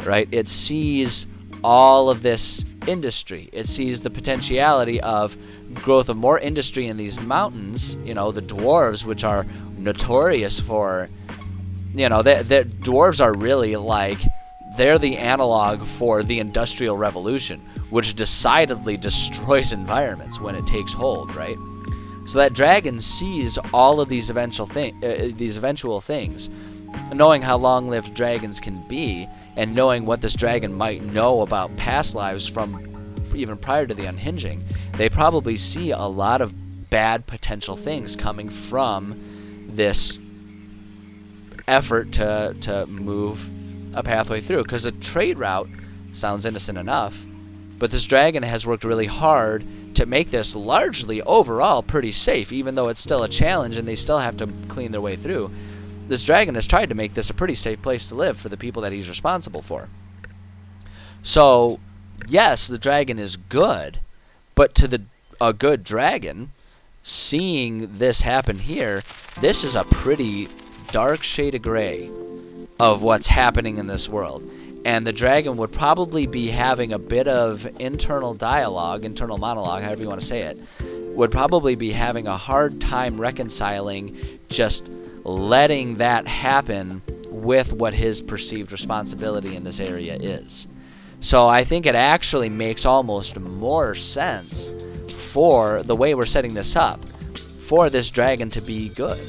right? It sees all of this industry. It sees the potentiality of growth of more industry in these mountains. You know, the dwarves, which are notorious for, you know, the dwarves are really like, they're the analog for the Industrial Revolution, which decidedly destroys environments when it takes hold, right? So that dragon sees all of these eventual things, knowing how long-lived dragons can be, and knowing what this dragon might know about past lives from even prior to the unhinging. They probably see a lot of bad potential things coming from this effort to move a pathway through, because a trade route sounds innocent enough, but this dragon has worked really hard to make this largely overall pretty safe, even though it's still a challenge and they still have to clean their way through. This dragon has tried to make this a pretty safe place to live for the people that he's responsible for. So yes, the dragon is good, but to a good dragon, seeing this happen here, this is a pretty dark shade of gray of what's happening in this world. And the dragon would probably be having a bit of internal dialogue, internal monologue, however you want to say it, would probably be having a hard time reconciling just letting that happen with what his perceived responsibility in this area is. So I think it actually makes almost more sense for the way we're setting this up for this dragon to be good,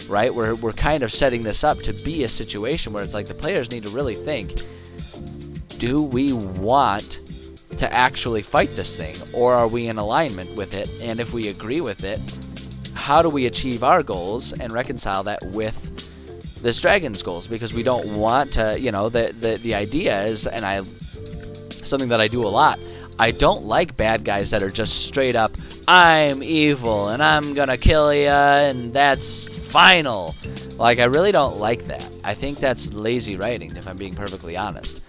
right? We're kind of setting this up to be a situation where it's like the players need to really think, do we want to actually fight this thing, or are we in alignment with it? And if we agree with it, how do we achieve our goals and reconcile that with this dragon's goals? Because we don't want to, you know, the idea is, and something that I do a lot, I don't like bad guys that are just straight up, I'm evil and I'm gonna kill ya and that's final. Like, I really don't like that. I think that's lazy writing, if I'm being perfectly honest.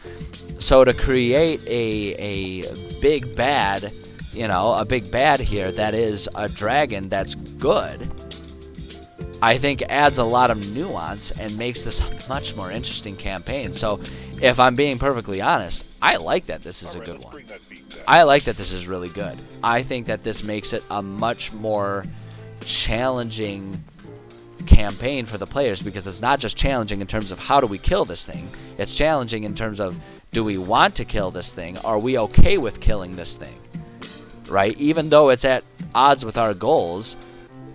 So to create a big bad, you know, a big bad here that is a dragon that's good, I think adds a lot of nuance and makes this a much more interesting campaign. So if I'm being perfectly honest, I like that this is a good one. I like that this is really good. I think that this makes it a much more challenging campaign for the players, because it's not just challenging in terms of how do we kill this thing, it's challenging in terms of, do we want to kill this thing? Are we okay with killing this thing? Right? Even though it's at odds with our goals,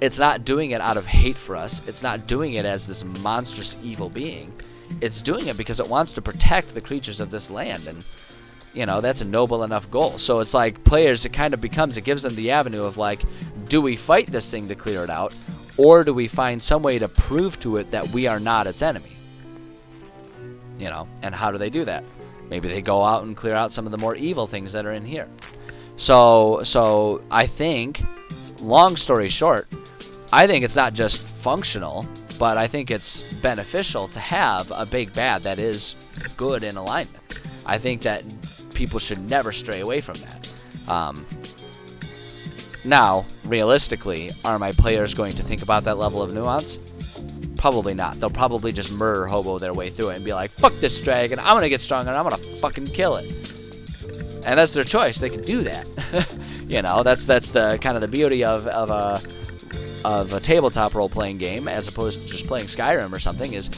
it's not doing it out of hate for us. It's not doing it as this monstrous evil being. It's doing it because it wants to protect the creatures of this land, and you know, that's a noble enough goal. So it's like players, it kind of becomes, it gives them the avenue of like, do we fight this thing to clear it out, or do we find some way to prove to it that we are not its enemy? You know, and how do they do that? Maybe they go out and clear out some of the more evil things that are in here. So I think, long story short, I think it's not just functional, but I think it's beneficial to have a big bad that is good in alignment. I think that people should never stray away from that. Now, realistically, are my players going to think about that level of nuance? Probably not. They'll probably just murder hobo their way through it and be like, fuck this dragon, I'm gonna get stronger and I'm gonna fucking kill it. And that's their choice. They can do that. You know, that's the kind of the beauty of a tabletop role-playing game, as opposed to just playing Skyrim or something, is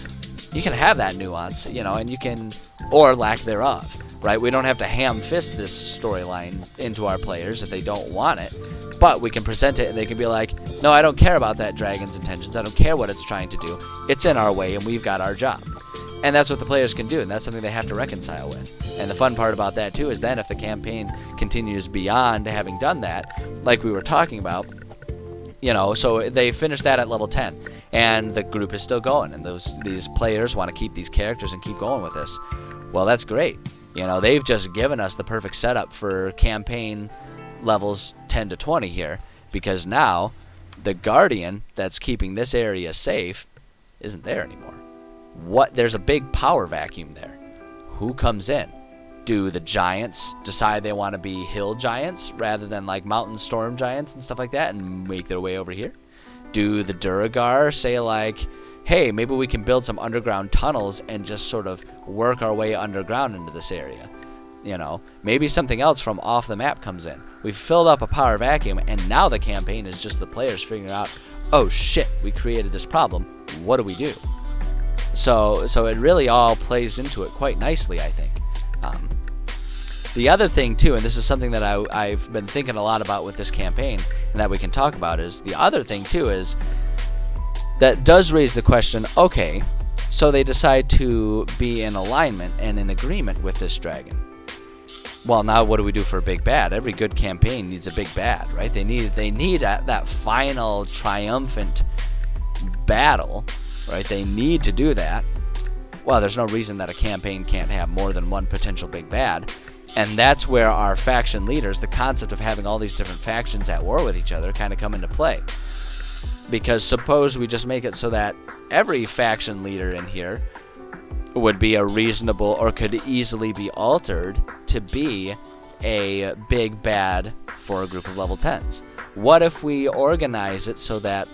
you can have that nuance, you know, and you can, or lack thereof, right? We don't have to ham-fist this storyline into our players if they don't want it, but we can present it and they can be like, no, I don't care about that dragon's intentions. I don't care what it's trying to do. It's in our way and we've got our job. And that's what the players can do, and that's something they have to reconcile with. And the fun part about that, too, is then if the campaign continues beyond having done that, like we were talking about, you know, so they finish that at level 10, and the group is still going, and these players want to keep these characters and keep going with this. Well, that's great. You know, they've just given us the perfect setup for campaign levels 10 to 20 here, because now the Guardian that's keeping this area safe isn't there anymore. There's a big power vacuum there. Who comes in? Do the giants decide they want to be hill giants rather than like mountain storm giants and stuff like that and make their way over here? Do the Duergar say like, hey, maybe we can build some underground tunnels and just sort of work our way underground into this area. You know, maybe something else from off the map comes in. We've filled up a power vacuum, and now the campaign is just the players figuring out, oh shit, we created this problem. What do we do? So it really all plays into it quite nicely, I think. The other thing too, and this is something that I've been thinking a lot about with this campaign, and that we can talk about, is the other thing too is that does raise the question, okay, so they decide to be in alignment and in agreement with this dragon. Well, now what do we do for a big bad? Every good campaign needs a big bad, right? They need that final triumphant battle, right? They need to do that. Well, there's no reason that a campaign can't have more than one potential big bad. And that's where our faction leaders, the concept of having all these different factions at war with each other, kind of come into play. Because suppose we just make it so that every faction leader in here would be a reasonable, or could easily be altered to be a big bad for a group of level 10s. What if we organize it so that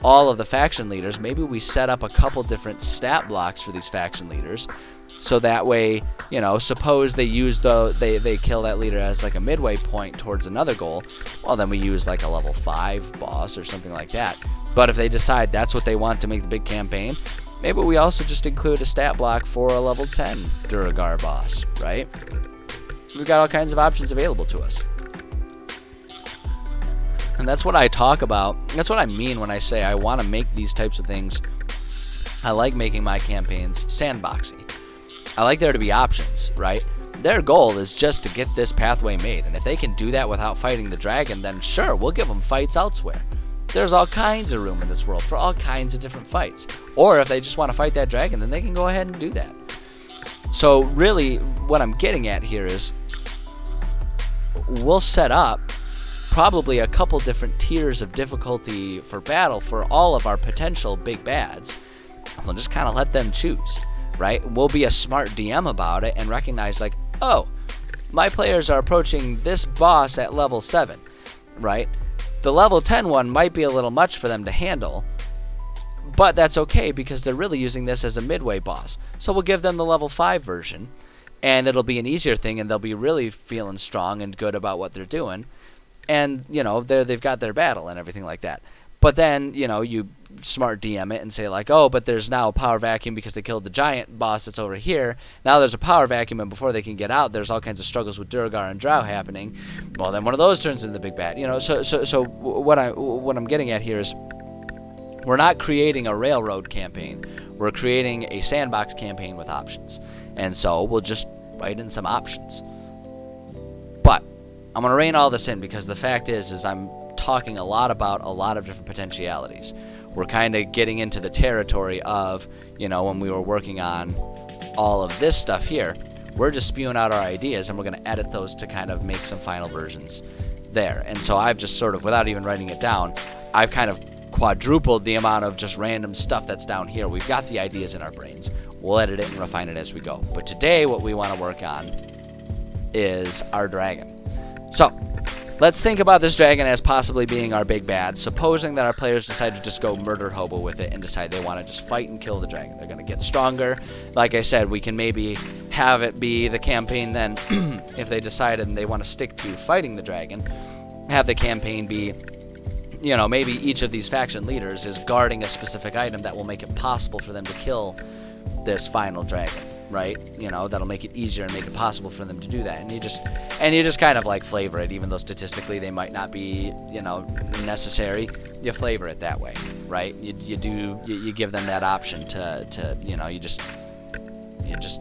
all of the faction leaders, maybe we set up a couple different stat blocks for these faction leaders, so that way, you know, suppose they use they kill that leader as like a midway point towards another goal, well then we use like a level 5 boss or something like that. But if they decide that's what they want to make the big campaign, maybe we also just include a stat block for a level 10 Duergar boss, right? We've got all kinds of options available to us. And that's what I talk about. That's what I mean when I say I want to make these types of things. I like making my campaigns sandboxy. I like there to be options, right? Their goal is just to get this pathway made. And if they can do that without fighting the dragon, then sure, we'll give them fights elsewhere. There's all kinds of room in this world for all kinds of different fights. Or if they just want to fight that dragon, then they can go ahead and do that. So really, what I'm getting at here is we'll set up probably a couple different tiers of difficulty for battle for all of our potential big bads. We'll just kind of let them choose, right? We'll be a smart DM about it and recognize like, oh, my players are approaching this boss at level 7, right? The level 10 one might be a little much for them to handle, but that's okay because they're really using this as a midway boss. So we'll give them the level 5 version, and it'll be an easier thing, and they'll be really feeling strong and good about what they're doing. And, you know, they've got their battle and everything like that. But then, you know, you smart DM it and say like, oh, but there's now a power vacuum because they killed the giant boss that's over here. Now there's a power vacuum, and before they can get out, there's all kinds of struggles with Duergar and Drow happening. Well, then one of those turns into the big bad. You know, so what I'm getting at here is we're not creating a railroad campaign. We're creating a sandbox campaign with options. And so we'll just write in some options. But I'm going to rein all this in because the fact is I'm talking a lot about a lot of different potentialities. We're kind of getting into the territory of, you know, when we were working on all of this stuff here, we're just spewing out our ideas and we're going to edit those to kind of make some final versions there. And so I've just sort of, without even writing it down, I've kind of quadrupled the amount of just random stuff that's down here. We've got the ideas in our brains. We'll edit it and refine it as we go. But today what we want to work on is our dragon. So let's think about this dragon as possibly being our big bad, supposing that our players decide to just go murder hobo with it and decide they want to just fight and kill the dragon. They're going to get stronger. Like I said, we can maybe have it be the campaign then, if they decided and they want to stick to fighting the dragon, have the campaign be, you know, maybe each of these faction leaders is guarding a specific item that will make it possible for them to kill this final dragon. Right? You know, that'll make it easier and make it possible for them to do that. And you just kind of like flavor it, even though statistically they might not be, you know, necessary. You flavor it that way, right? You give them that option to you know, you just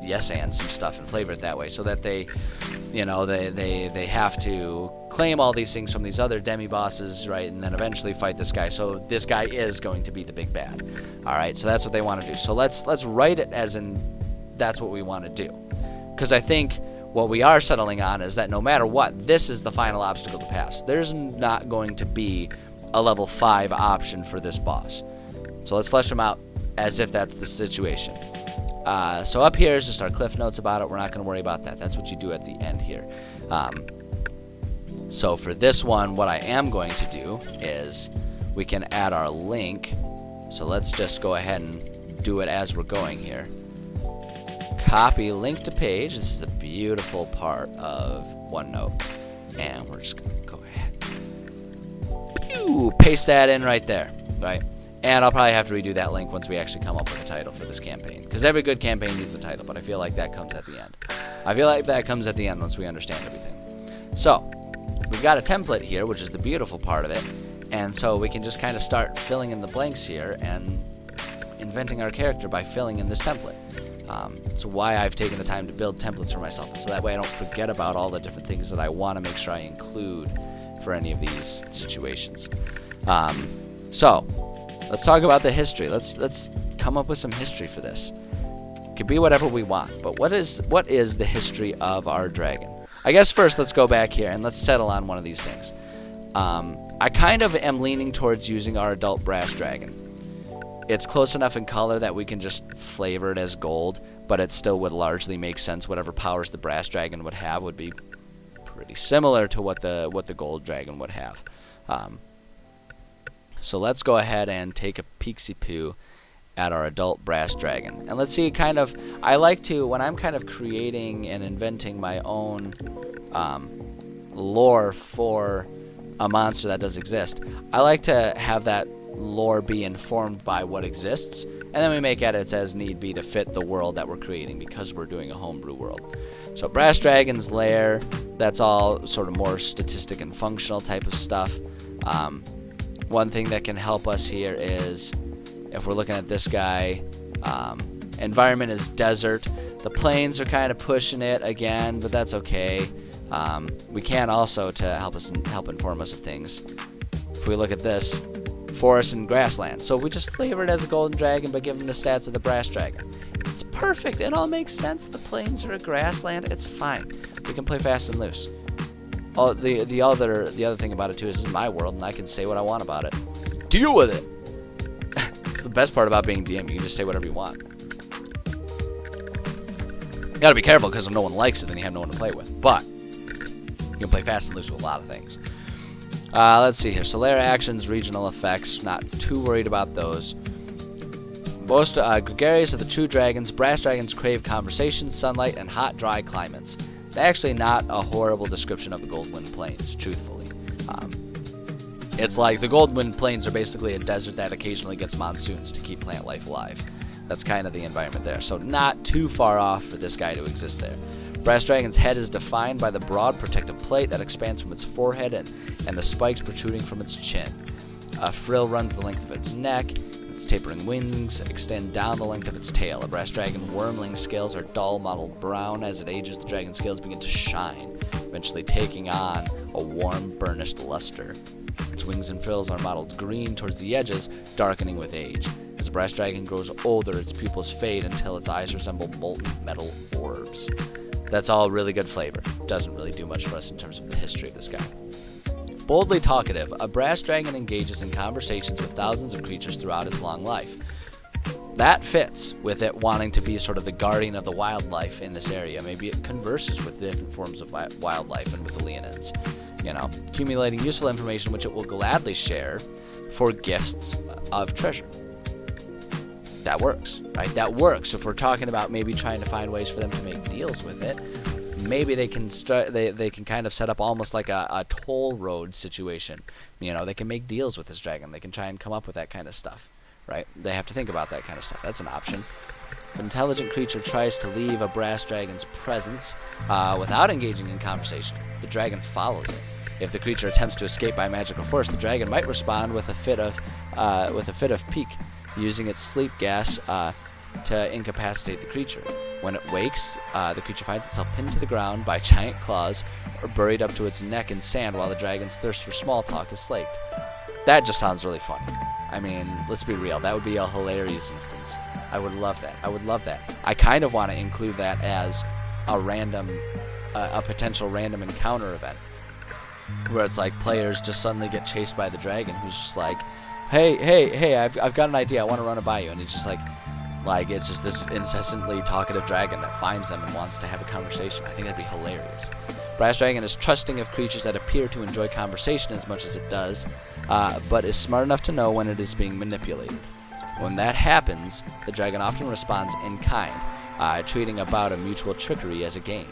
yes and some stuff and flavor it that way, so that they, you know, they have to claim all these things from these other demi bosses, right? And then eventually fight this guy. So this guy is going to be the big bad. All right, so that's what they want to do. So let's write it as in that's what we want to do, because I think what we are settling on is that no matter what, this is the final obstacle to pass. There's not going to be a level 5 option for this boss. So let's flesh them out as if that's the situation. So up here is just our cliff notes about it. We're not going to worry about that. That's what you do at the end here. So for this one, what I am going to do is we can add our link So let's just go ahead and do it as we're going here. Copy link to page. This is a beautiful part of OneNote. And we're just going to go ahead. Pew! Paste that in right there. Right? And I'll probably have to redo that link once we actually come up with a title for this campaign. Because every good campaign needs a title, but I feel like that comes at the end. I feel like that comes at the end once we understand everything. So, we've got a template here, which is the beautiful part of it. And so we can just kind of start filling in the blanks here and inventing our character by filling in this template. It's why I've taken the time to build templates for myself, so that way I don't forget about all the different things that I want to make sure I include for any of these situations. So, let's talk about the history. Let's come up with some history for this. It could be whatever we want, but what is the history of our dragon? I guess first let's go back here and let's settle on one of these things. I kind of am leaning towards using our adult brass dragon. It's close enough in color that we can just flavor it as gold, but it still would largely make sense. Whatever powers the brass dragon would have would be pretty similar to what the gold dragon would have. So let's go ahead and take a peeksy-poo at our adult brass dragon. And let's see I like to, when I'm kind of creating and inventing my own lore for a monster that does exist, I like to have that lore be informed by what exists, and then we make edits as need be to fit the world that we're creating because we're doing a homebrew world. So brass dragon's lair, that's all sort of more statistic and functional type of stuff. One thing that can help us here is if we're looking at this guy, environment is desert. The plains are kind of pushing it again, but that's okay. We can also, to help inform us of things, if we look at this, forest and grassland. So we just flavor it as a golden dragon but give him the stats of the brass dragon. It's perfect. It all makes sense. The plains are a grassland. It's fine. We can play fast and loose. The other thing about it too is this is my world and I can say what I want about it. Deal with it. It's the best part about being DM. You can just say whatever you want. You gotta be careful because if no one likes it, then you have no one to play with. But you can play fast and loose with a lot of things. Let's see here. Solar actions, regional effects. Not too worried about those. Most gregarious of the true dragons, brass dragons crave conversation, sunlight, and hot, dry climates. It's actually not a horrible description of the Goldwind Plains, truthfully. It's like the Goldwind Plains are basically a desert that occasionally gets monsoons to keep plant life alive. That's kind of the environment there. So not too far off for this guy to exist there. Brass Dragon's head is defined by the broad protective plate that expands from its forehead and the spikes protruding from its chin. A frill runs the length of its neck. Its tapering wings extend down the length of its tail. A brass dragon wormling scales are dull, mottled brown. As it ages, the dragon scales begin to shine, eventually taking on a warm, burnished luster. Its wings and frills are mottled green towards the edges, darkening with age. As a brass dragon grows older, its pupils fade until its eyes resemble molten metal orbs. That's all really good flavor. Doesn't really do much for us in terms of the history of this guy. Boldly talkative, a brass dragon engages in conversations with thousands of creatures throughout its long life. That fits with it wanting to be sort of the guardian of the wildlife in this area. Maybe it converses with different forms of wildlife and with the Leonids. You know, accumulating useful information which it will gladly share for gifts of treasure. That works, right? That works. If we're talking about maybe trying to find ways for them to make deals with it, maybe they can they can kind of set up almost like a toll road situation. You know, they can make deals with this dragon. They can try and come up with that kind of stuff, right? They have to think about that kind of stuff. That's an option. If an intelligent creature tries to leave a brass dragon's presence without engaging in conversation, the dragon follows it. If the creature attempts to escape by magical force, the dragon might respond with a fit of pique, using its sleep gas to incapacitate the creature. When it wakes, the creature finds itself pinned to the ground by giant claws or buried up to its neck in sand while the dragon's thirst for small talk is slaked. That just sounds really funny. I mean, let's be real. That would be a hilarious instance. I would love that. I would love that. I kind of want to include that as a potential random encounter event, where it's like players just suddenly get chased by the dragon, who's just like, hey, I've got an idea. I want to run it by you. And it's just like it's just this incessantly talkative dragon that finds them and wants to have a conversation. I think that'd be hilarious. Brass Dragon is trusting of creatures that appear to enjoy conversation as much as it does, but is smart enough to know when it is being manipulated. When that happens, the dragon often responds in kind, treating a bout of mutual trickery as a game.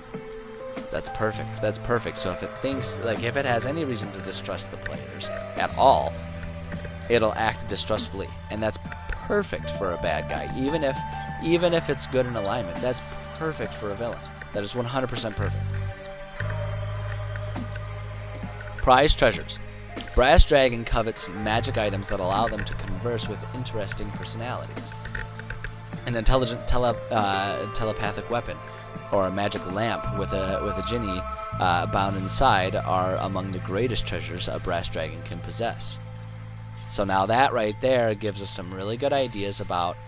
That's perfect. That's perfect. So if it thinks, like, if it has any reason to distrust the players at all, it'll act distrustfully, and that's perfect for a bad guy. Even if it's good in alignment, that's perfect for a villain. That is 100% perfect. Prize treasures. Brass Dragon covets magic items that allow them to converse with interesting personalities. An intelligent telepathic weapon, or a magic lamp with a genie bound inside, are among the greatest treasures a Brass Dragon can possess. So now that right there gives us some really good ideas about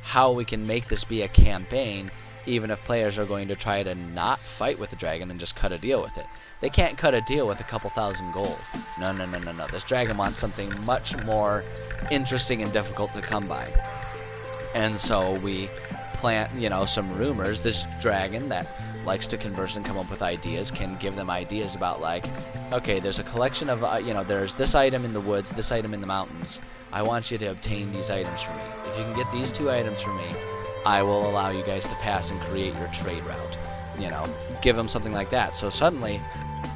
how we can make this be a campaign, even if players are going to try to not fight with the dragon and just cut a deal with it. They can't cut a deal with a couple thousand gold. No. This dragon wants something much more interesting and difficult to come by. And so we plant, some rumors. This dragon that likes to converse and come up with ideas can give them ideas about, like, okay, there's a collection of, there's this item in the woods, this item in the mountains. I want you to obtain these items for me. If you can get these 2 items for me, I will allow you guys to pass and create your trade route. Give them something like that. So suddenly,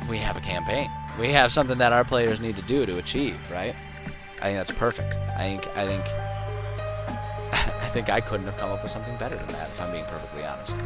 we have a campaign. We have something that our players need to do to achieve, right? I think that's perfect. I think I couldn't have come up with something better than that, if I'm being perfectly honest.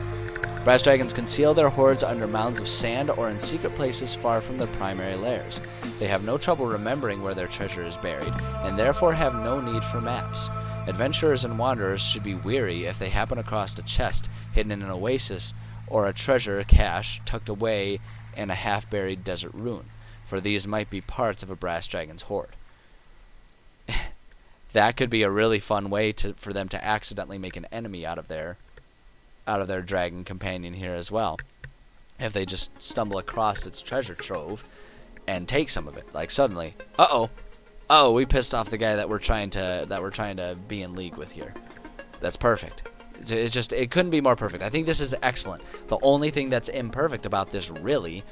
Brass dragons conceal their hoards under mounds of sand or in secret places far from their primary lairs. They have no trouble remembering where their treasure is buried, and therefore have no need for maps. Adventurers and wanderers should be wary if they happen across a chest hidden in an oasis or a treasure cache tucked away in a half-buried desert ruin, for these might be parts of a brass dragon's hoard. That could be a really fun way for them to accidentally make an enemy out of their dragon companion here as well. If they just stumble across its treasure trove and take some of it, like suddenly, we pissed off the guy that we're trying to be in league with here. That's perfect. It couldn't be more perfect. I think this is excellent. The only thing that's imperfect about this really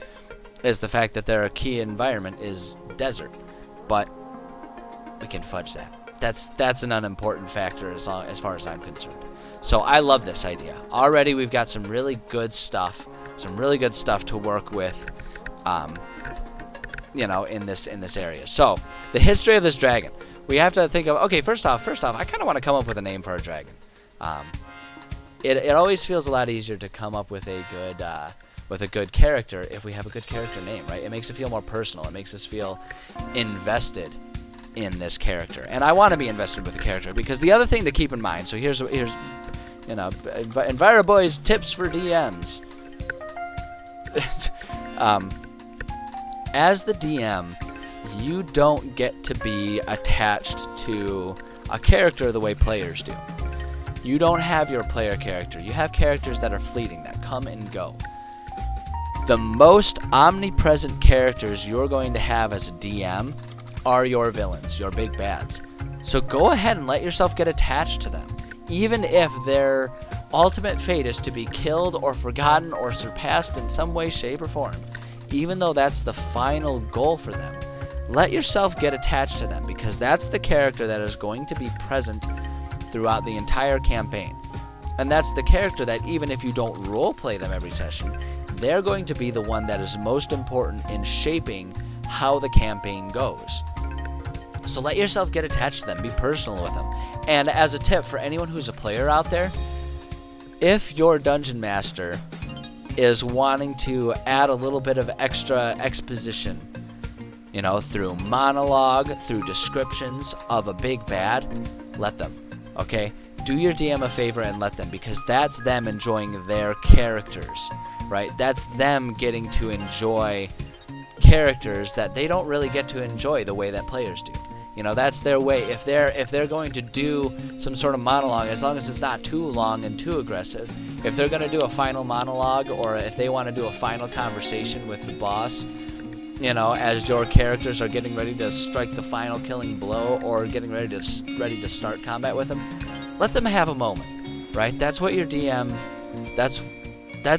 is the fact that their key environment is desert, but we can fudge that. That's an unimportant factor as far as I'm concerned. So I love this idea. Already we've got some really good stuff to work with, in this area. So the history of this dragon, we have to think of. Okay, first off, I kind of want to come up with a name for our dragon. It always feels a lot easier to come up with a good character if we have a good character name, right? It makes it feel more personal. It makes us feel invested in this character, and I want to be invested with the character, because the other thing to keep in mind. So here's EnviroBoy's tips for DMs. As the DM, you don't get to be attached to a character the way players do. You don't have your player character. You have characters that are fleeting, that come and go. The most omnipresent characters you're going to have as a DM are your villains, your big bads. So go ahead and let yourself get attached to them. Even if their ultimate fate is to be killed or forgotten or surpassed in some way, shape, or form, even though that's the final goal for them, let yourself get attached to them, because that's the character that is going to be present throughout the entire campaign. And that's the character that, even if you don't roleplay them every session, they're going to be the one that is most important in shaping how the campaign goes. So let yourself get attached to them. Be personal with them. And as a tip for anyone who's a player out there, if your dungeon master is wanting to add a little bit of extra exposition, through monologue, through descriptions of a big bad, let them. Okay? Do your DM a favor and let them, because that's them enjoying their characters, right? That's them getting to enjoy characters that they don't really get to enjoy the way that players do. That's their way. If they're going to do some sort of monologue, as long as it's not too long and too aggressive, if they're going to do a final monologue, or if they want to do a final conversation with the boss, as your characters are getting ready to strike the final killing blow or getting ready to start combat with them, let them have a moment, right? That's what your DM, that's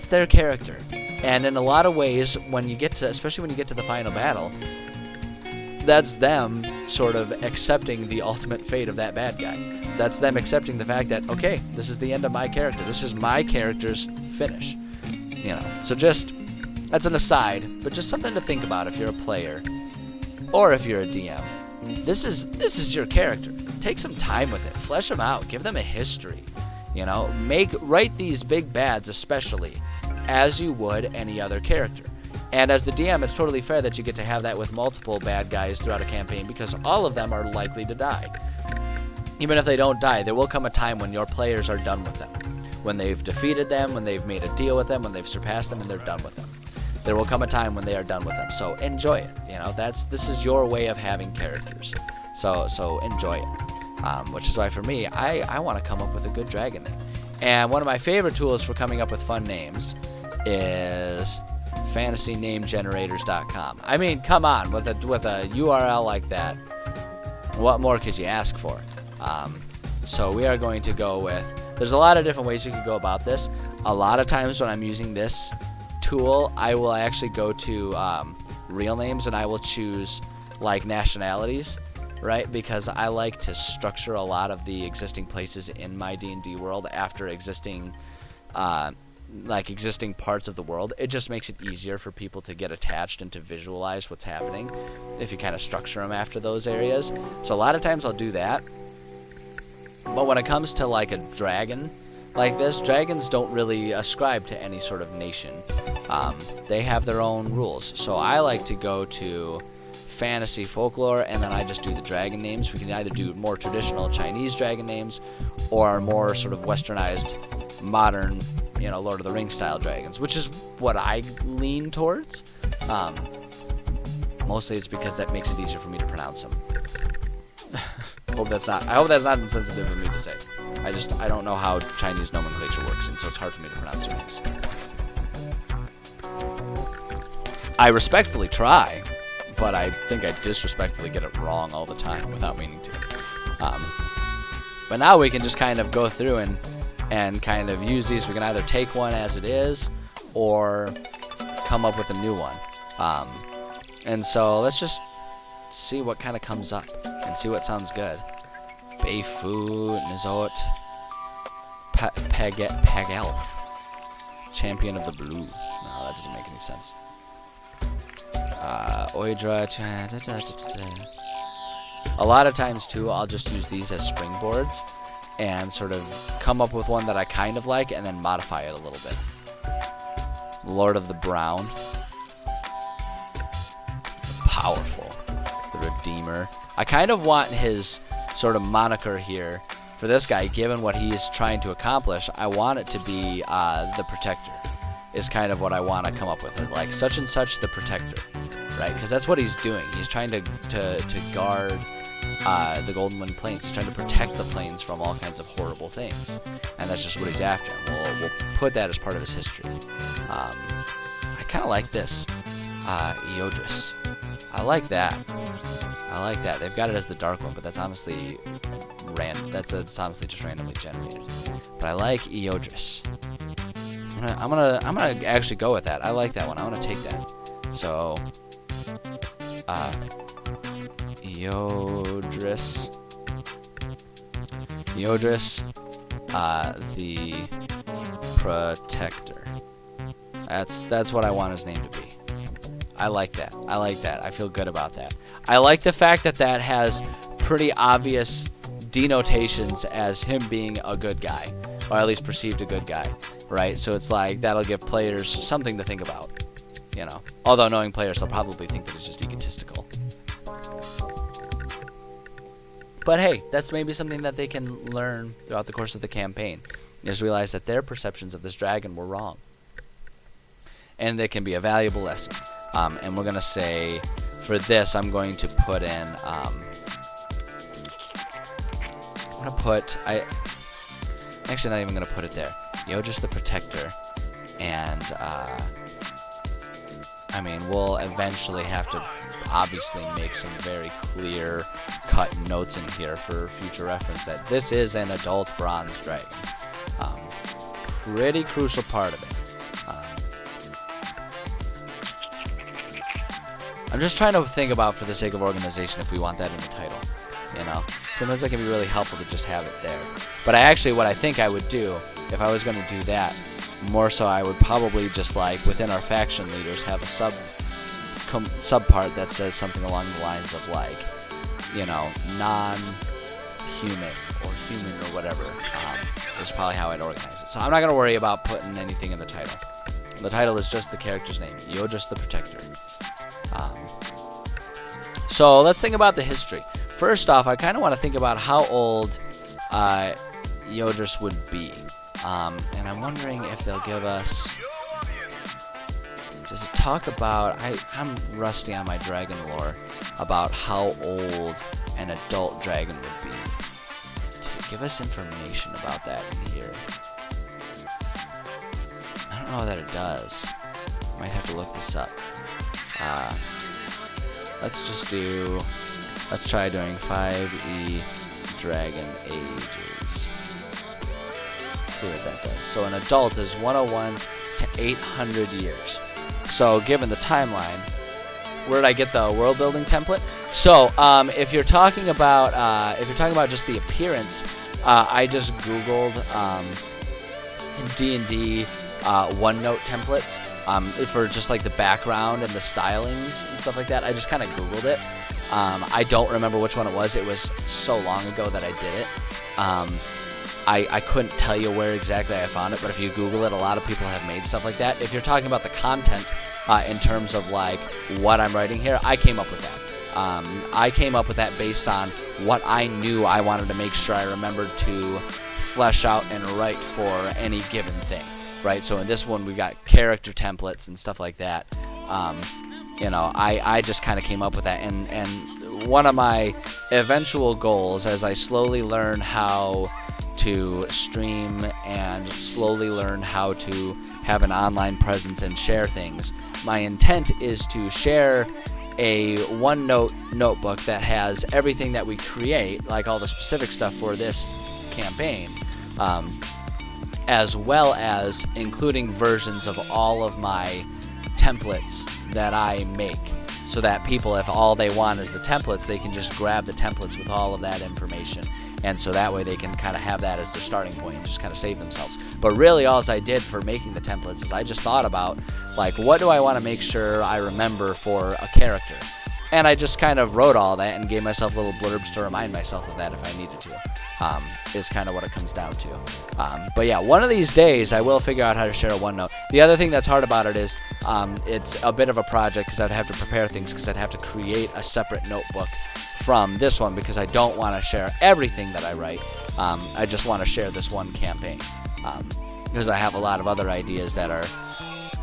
their character. And in a lot of ways, especially when you get to the final battle, that's them sort of accepting the ultimate fate of that bad guy. that's them accepting the fact that, okay, this is the end of my character. This is my character's finish. You know, so just, that's an aside, but just something to think about if you're a player or if you're a DM. This is your character. Take some time with it. Flesh them out. Give them a history. You know, write these big bads especially as you would any other character. And as the DM, it's totally fair that you get to have that with multiple bad guys throughout a campaign, because all of them are likely to die. Even if they don't die, there will come a time when your players are done with them. When they've defeated them, when they've made a deal with them, when they've surpassed them, and they're done with them. There will come a time when they are done with them. So enjoy it. You know, this is your way of having characters. So enjoy it. Which is why for me, I want to come up with a good dragon name. And one of my favorite tools for coming up with fun names is fantasynamegenerators.com. I mean, come on, with a URL like that, what more could you ask for? So we are going to go with, there's a lot of different ways you can go about this. A lot of times when I'm using this tool, I will actually go to real names, and I will choose like nationalities, right? Because I like to structure a lot of the existing places in my D&D world after existing parts of the world. It just makes it easier for people to get attached and to visualize what's happening if you kind of structure them after those areas. So a lot of times I'll do that. But when it comes to like a dragon like this, dragons don't really ascribe to any sort of nation. They have their own rules. So I like to go to fantasy folklore, and then I just do the dragon names. We can either do more traditional Chinese dragon names or more sort of westernized, modern, you know, Lord of the Rings style dragons, which is what I lean towards. Mostly it's because that makes it easier for me to pronounce them. I hope that's not insensitive of me to say. I don't know how Chinese nomenclature works, and so it's hard for me to pronounce their names. I respectfully try, but I think I disrespectfully get it wrong all the time without meaning to. But now we can just kind of go through and kind of use these. We can either take one as it is or come up with a new one. And so let's just see what kind of comes up and see what sounds good. Beifu, Nizot, Pagelf, Champion of the Blue. No, that doesn't make any sense. Oidra. A lot of times too, I'll just use these as springboards and sort of come up with one that I kind of like and then modify it a little bit. Lord of the Brown. Powerful. The Redeemer. I kind of want his sort of moniker here for this guy, given what he is trying to accomplish. I want it to be the Protector. Is kind of what I want to come up with. Like such and such the Protector. Right? Because that's what he's doing. He's trying to guard the Golden Wind Plains. He's trying to protect the plains from all kinds of horrible things. And that's just what he's after. We'll put that as part of his history. I kind of like this. Eodris. I like that. They've got it as the dark one, but that's honestly that's honestly just randomly generated. But I like Eodris. I'm gonna actually go with that. I like that one. I want to take that. So Eodris, the Protector. That's what I want his name to be. I like that. I feel good about that. I like the fact that that has pretty obvious denotations as him being a good guy, or at least perceived a good guy, right? So it's like that'll give players something to think about, you know. Although knowing players, they'll probably think that it's just egotistical. But hey, that's maybe something that they can learn throughout the course of the campaign, is realize that their perceptions of this dragon were wrong. And it can be a valuable lesson. And we're going to say, for this, I'm going to put in, actually not even going to put it there. Eodris the Protector. And, I mean, we'll eventually have to obviously make some very clear cut notes in here for future reference that this is an adult bronze dragon. Pretty crucial part of it. I'm just trying to think about, for the sake of organization, if we want that in the title. You know, sometimes it can be really helpful to just have it there. But what I think I would do if I was going to do that, more so I would probably just like within our faction leaders have a sub part that says something along the lines of like, you know, non-human or human or whatever, is probably how I'd organize it. So I'm not going to worry about putting anything in the title. The title is just the character's name, Yodris the Protector. So let's think about the history. First off, I kind of want to think about how old Yodris would be. And I'm wondering if they'll give us... Does it talk about... I'm rusty on my dragon lore about how old an adult dragon would be. Does it give us information about that in here? I don't know that it does. Might have to look this up. Let's try doing 5e Dragon Ages. Let's see what that does. So an adult is 101 to 800 years. So given the timeline, where did I get the world building template? So if you're talking about just the appearance, I just Googled D&D OneNote templates for just like the background and the stylings and stuff like that. I just kind of Googled it. I don't remember which one it was. It was so long ago that I did it. I couldn't tell you where exactly I found it, but if you Google it, a lot of people have made stuff like that. If you're talking about the content in terms of like what I'm writing here, I came up with that. I came up with that based on what I knew I wanted to make sure I remembered to flesh out and write for any given thing, right? So in this one, we've got character templates and stuff like that. You know, I just kind of came up with that, and one of my eventual goals as I slowly learn how to stream and slowly learn how to have an online presence and share things, my intent is to share a OneNote notebook that has everything that we create, like all the specific stuff for this campaign, as well as including versions of all of my templates that I make, so that people, if all they want is the templates, they can just grab the templates with all of that information. And so that way they can kind of have that as their starting point and just kind of save themselves. But really all I did for making the templates is I just thought about, like, what do I want to make sure I remember for a character? And I just kind of wrote all that and gave myself little blurbs to remind myself of that if I needed to, is kind of what it comes down to. But yeah, one of these days I will figure out how to share a OneNote. The other thing that's hard about it is it's a bit of a project because I'd have to prepare things, because I'd have to create a separate notebook from this one, because I don't want to share everything that I write. I just want to share this one campaign, because I have a lot of other ideas that are,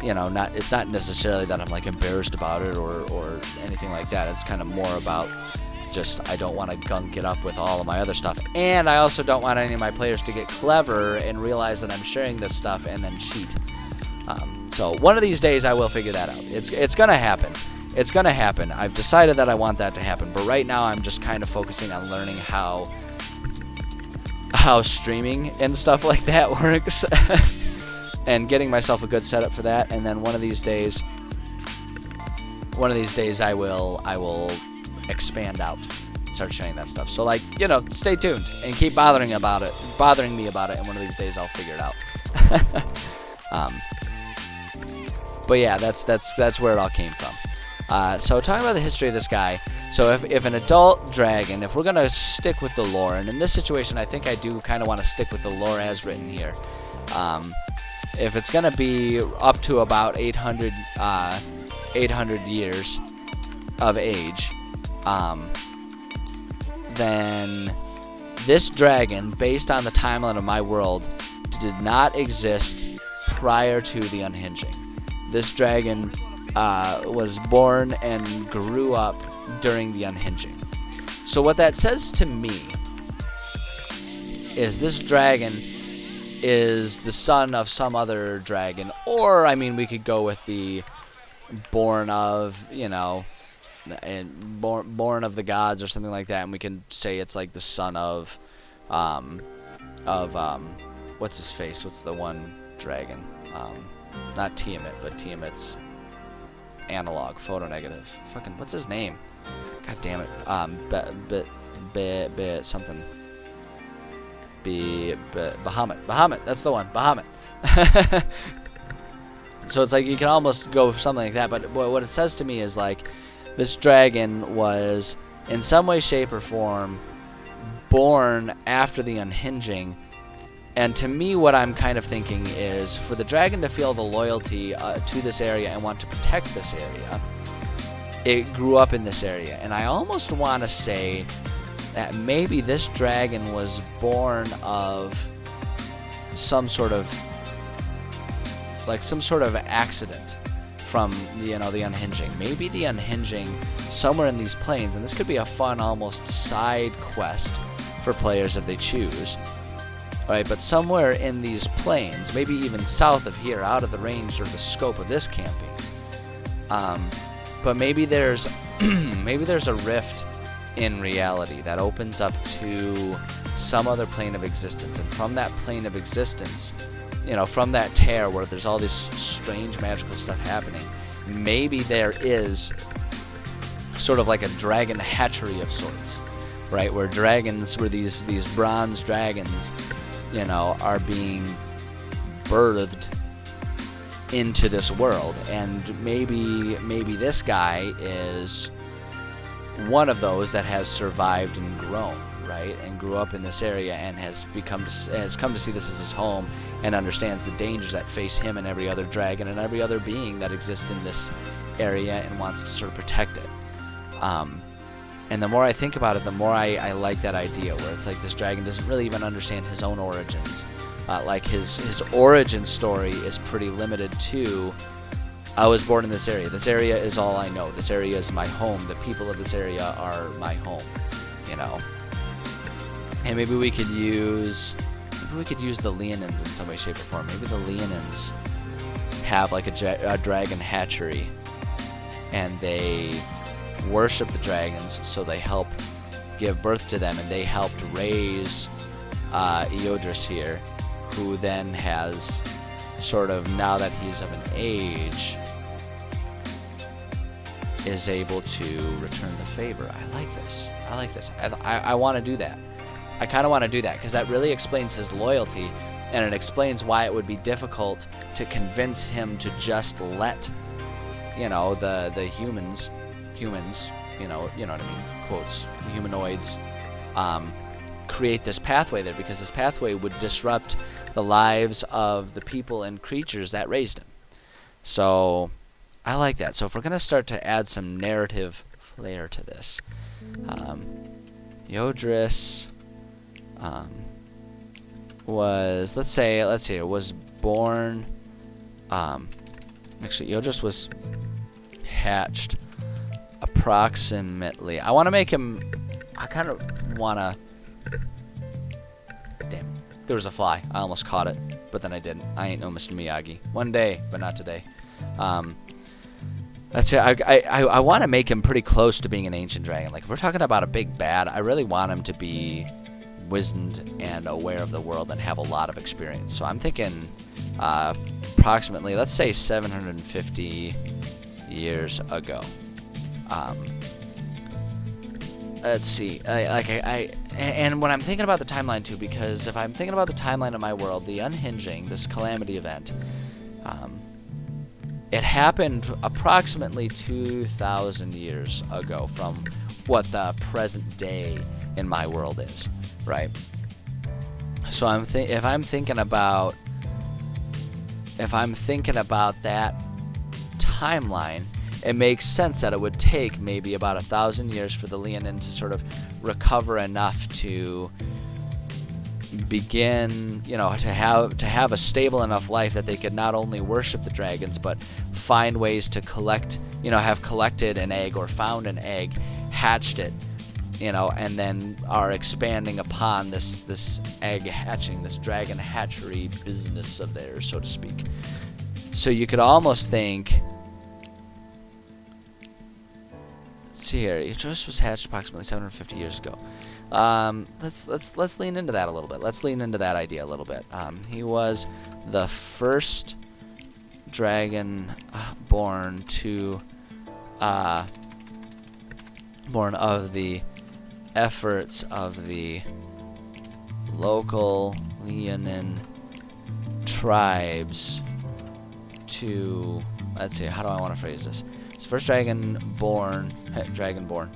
you know, it's not necessarily that I'm like embarrassed about it or anything like that. It's kind of more about just I don't want to gunk it up with all of my other stuff, and I also don't want any of my players to get clever and realize that I'm sharing this stuff and then cheat. So one of these days I will figure that out. It's gonna happen. It's gonna happen. I've decided that I want that to happen, but right now I'm just kind of focusing on learning how streaming and stuff like that works, and getting myself a good setup for that. And then one of these days I will expand out and start sharing that stuff. So, like, you know, stay tuned and keep bothering me about it, and one of these days I'll figure it out. But yeah, that's where it all came from. So talking about the history of this guy, so if an adult dragon, if we're going to stick with the lore, and in this situation I think I do kind of want to stick with the lore as written here, if it's going to be up to about 800 years of age, then this dragon, based on the timeline of my world, did not exist prior to the unhinging. This dragon was born and grew up during the unhinging. So what that says to me is this dragon is the son of some other dragon, or I mean we could go with the born of, you know, and born of the gods or something like that, and we can say it's like the son of what's his face? What's the one dragon? Not Tiamat, but Tiamat's analog, photo negative. Fucking, what's his name? God damn it. something. Bahamut. Bahamut, that's the one. Bahamut. So it's like you can almost go for something like that, but what it says to me is like this dragon was in some way, shape, or form born after the unhinging. And to me, what I'm kind of thinking is for the dragon to feel the loyalty to this area and want to protect this area, it grew up in this area. And I almost want to say that maybe this dragon was born of some sort of accident from the unhinging. Maybe the unhinging somewhere in these plains, and this could be a fun almost side quest for players if they choose. Alright, but somewhere in these plains, maybe even south of here, out of the range or the scope of this camping. But maybe there's a rift in reality that opens up to some other plane of existence, and from that plane of existence, from that tear where there's all this strange magical stuff happening, maybe there is sort of like a dragon hatchery of sorts, right? Where these bronze dragons, are being birthed into this world, and maybe this guy is one of those that has survived and grown, right, and grew up in this area and has come to see this as his home and understands the dangers that face him and every other dragon and every other being that exists in this area and wants to sort of protect it. And the more I think about it, the more I like that idea where it's like this dragon doesn't really even understand his own origins. Like his origin story is pretty limited to, I was born in this area. This area is all I know. This area is my home. The people of this area are my home, And maybe we could use the Leonins in some way, shape, or form. Maybe the Leonins have like a dragon hatchery, and they worship the dragons, so they help give birth to them, and they helped raise Eodris here, who then has sort of, now that he's of an age, is able to return the favor. I like this. I want to do that. I kind of want to do that because that really explains his loyalty, and it explains why it would be difficult to convince him to just let, the humans, you know what I mean, quotes, humanoids, create this pathway there, because this pathway would disrupt the lives of the people and creatures that raised him. So I like that. So if we're going to start to add some narrative flair to this, Eodris was, let's say it was born, actually Eodris was hatched approximately, I want to make him, I kind of want to, damn, there was a fly, I almost caught it, but then I didn't. I ain't no Mr. Miyagi. One day, but not today. That's it. I want to make him pretty close to being an ancient dragon. Like, if we're talking about a big bad, I really want him to be wizened and aware of the world and have a lot of experience. So I'm thinking approximately, let's say 750 years ago. Let's see. And when I'm thinking about the timeline too, because if I'm thinking about the timeline of my world, the unhinging, this calamity event, it happened approximately 2,000 years ago from what the present day in my world is, right? So if I'm thinking about that timeline, it makes sense that it would take maybe about 1,000 years for the Leonin to sort of recover enough to begin, to have a stable enough life that they could not only worship the dragons, but find ways to collect, have collected an egg or found an egg, hatched it, and then are expanding upon this egg hatching, this dragon hatchery business of theirs, so to speak. So you could almost think, let's see here, Eodris was hatched approximately 750 years ago. Let's lean into that a little bit. Let's lean into that idea a little bit. He was the first dragon born of the efforts of the local Leonin tribes to, let's see, how do I want to phrase this? It's first dragonborn,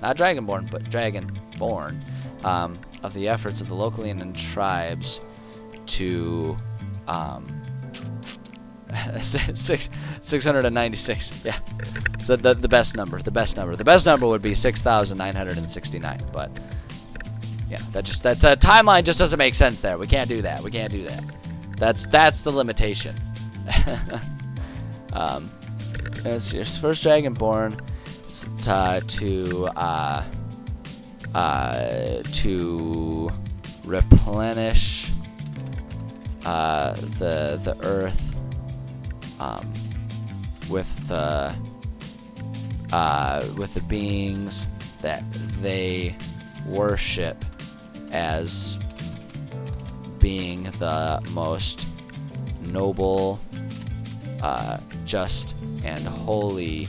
not dragonborn, but dragonborn, of the efforts of the local Leonin tribes to 696. Yeah, so the best number. The best number would be 6,969. But yeah, that timeline just doesn't make sense there. We can't do that. That's the limitation. Let's see. First dragonborn to replenish the earth with the beings that they worship as being the most noble, just, and holy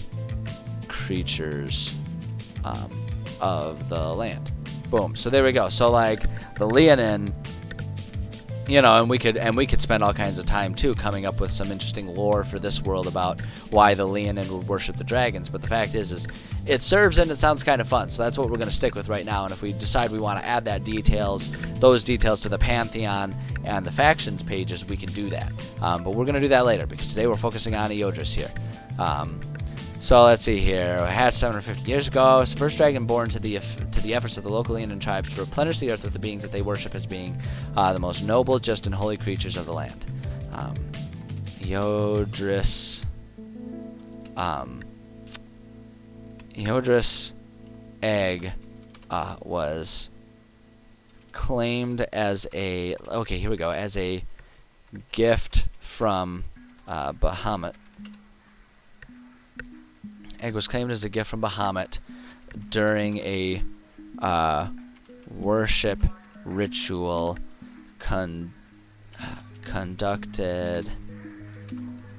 creatures of the land. Boom. So there we go. So like the Leonin, you know, and we could spend all kinds of time too coming up with some interesting lore for this world about why the Leonin would worship the dragons. But the fact is it serves and it sounds kind of fun. So that's what we're going to stick with right now. And if we decide we want to add those details to the Pantheon and the factions pages, we can do that. But we're going to do that later because today we're focusing on Eodris here. So let's see here. Hatched 750 years ago. It's the first dragon born to the efforts of the local Leonin tribes to replenish the earth with the beings that they worship as being the most noble, just, and holy creatures of the land. Eodris. Eodris egg was claimed as a as a gift from Bahamut. Egg was claimed as a gift from Bahamut during a worship ritual conducted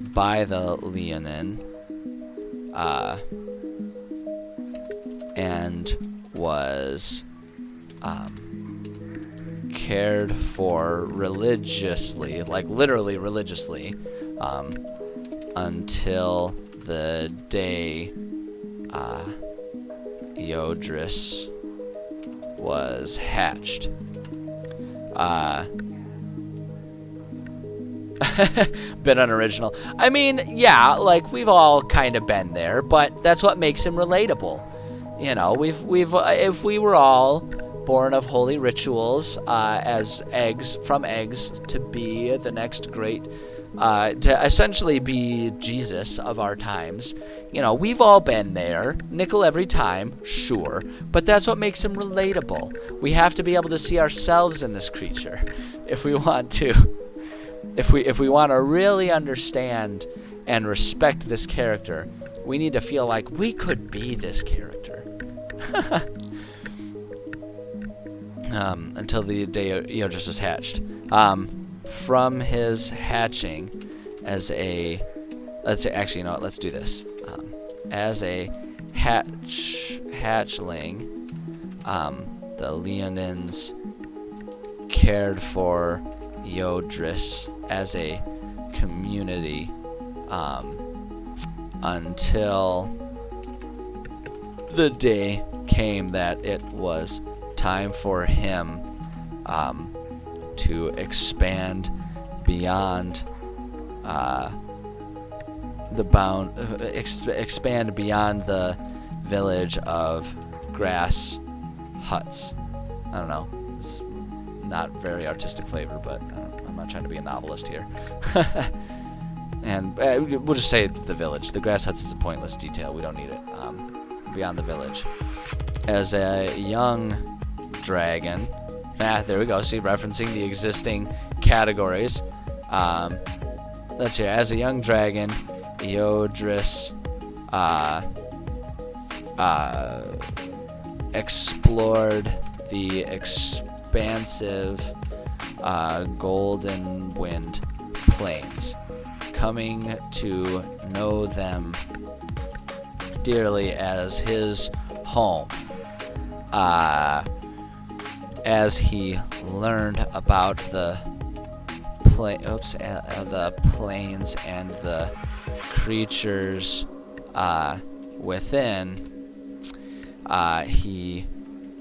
by the Leonin, and was cared for religiously, like literally religiously, until the day Eodris was hatched. Bit unoriginal. I mean, yeah, like we've all kind of been there, but that's what makes him relatable. You know, if we were all born of holy rituals as eggs to be the next great, to essentially be Jesus of our times. You know, we've all been there, nickel every time, sure, but that's what makes him relatable. We have to be able to see ourselves in this creature if we want to. If we want to really understand and respect this character, we need to feel like we could be this character. Until the day Eodris was hatched. From his hatching as a, let's do this. As a hatchling, the Leonins cared for Eodris as a community until the day came that it was time for him to expand beyond expand beyond the village of grass huts. I don't know. It's not very artistic flavor, but I'm not trying to be a novelist here. And we'll just say the village. The grass huts is a pointless detail. We don't need it. Beyond the village. As a young dragon. There we go. See, referencing the existing categories. Let's see. As a young dragon, Eodris explored the expansive Golden Wind Plains, coming to know them dearly as his home. as he learned about the planes and the creatures within, he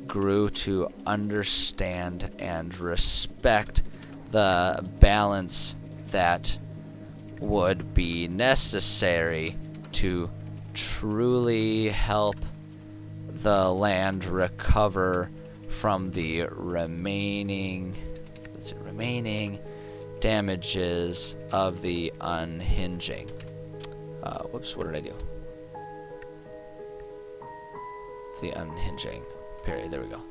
grew to understand and respect the balance that would be necessary to truly help the land recover from the remaining damages of the unhinging. Whoops, what did I do? The unhinging. Period. There we go.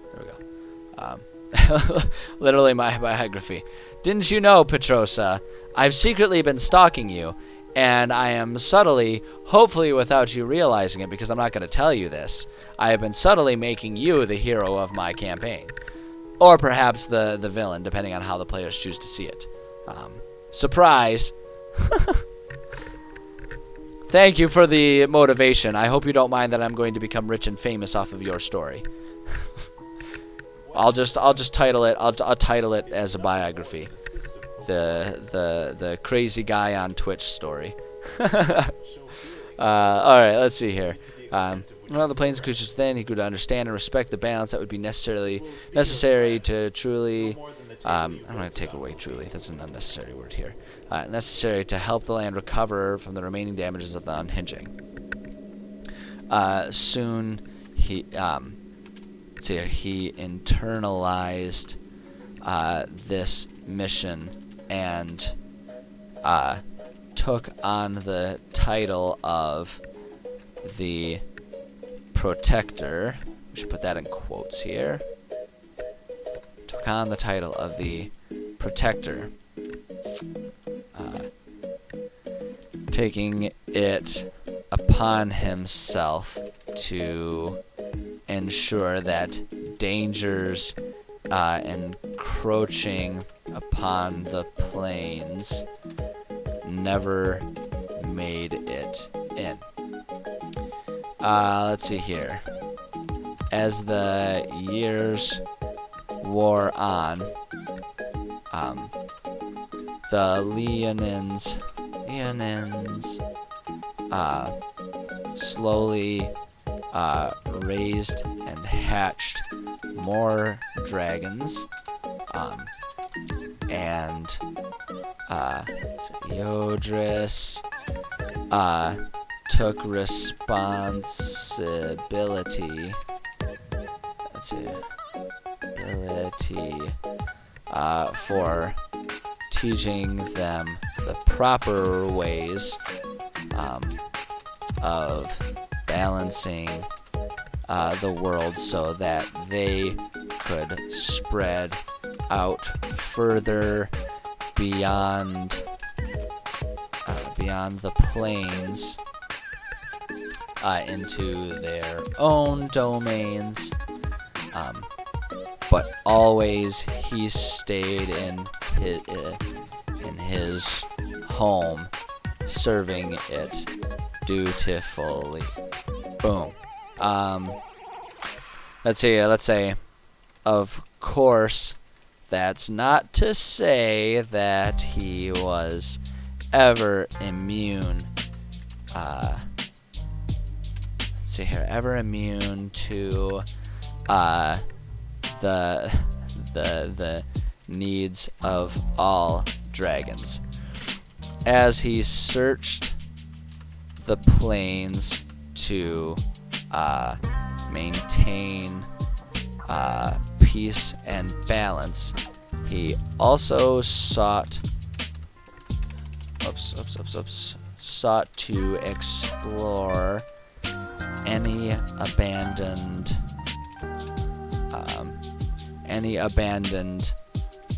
Literally my biography. Didn't you know, Petrosa, I've secretly been stalking you, and I am subtly, hopefully without you realizing it, because I'm not going to tell you this, I have been subtly making you the hero of my campaign. Or perhaps the villain, depending on how the players choose to see it. Surprise! Thank you for the motivation. I hope you don't mind that I'm going to become rich and famous off of your story. I'll just title it. I'll title it as a biography. The crazy guy on Twitch story. All right, let's see here. Well, the planes and creatures within, he grew to understand and respect the balance that would be necessary to truly. I'm going to take away truly. That's an unnecessary word here. Necessary to help the land recover from the remaining damages of the unhinging. Soon he internalized this mission and took on the title of the Protector. We should put that in quotes here. Took on the title of the Protector, taking it upon himself to ensure that dangers encroaching upon the plains never made it in. Let's see here. As the years wore on, the Leonins slowly raised and hatched more dragons, and Yodris took responsibility for teaching them the proper ways of balancing the world so that they could spread out further beyond the plains into their own domains, but always he stayed in his home, serving it dutifully. Boom. Let's say, of course, that's not to say that he was ever immune. Ever immune to the needs of all dragons. As he searched the plains to maintain peace and balance, he also sought to explore any abandoned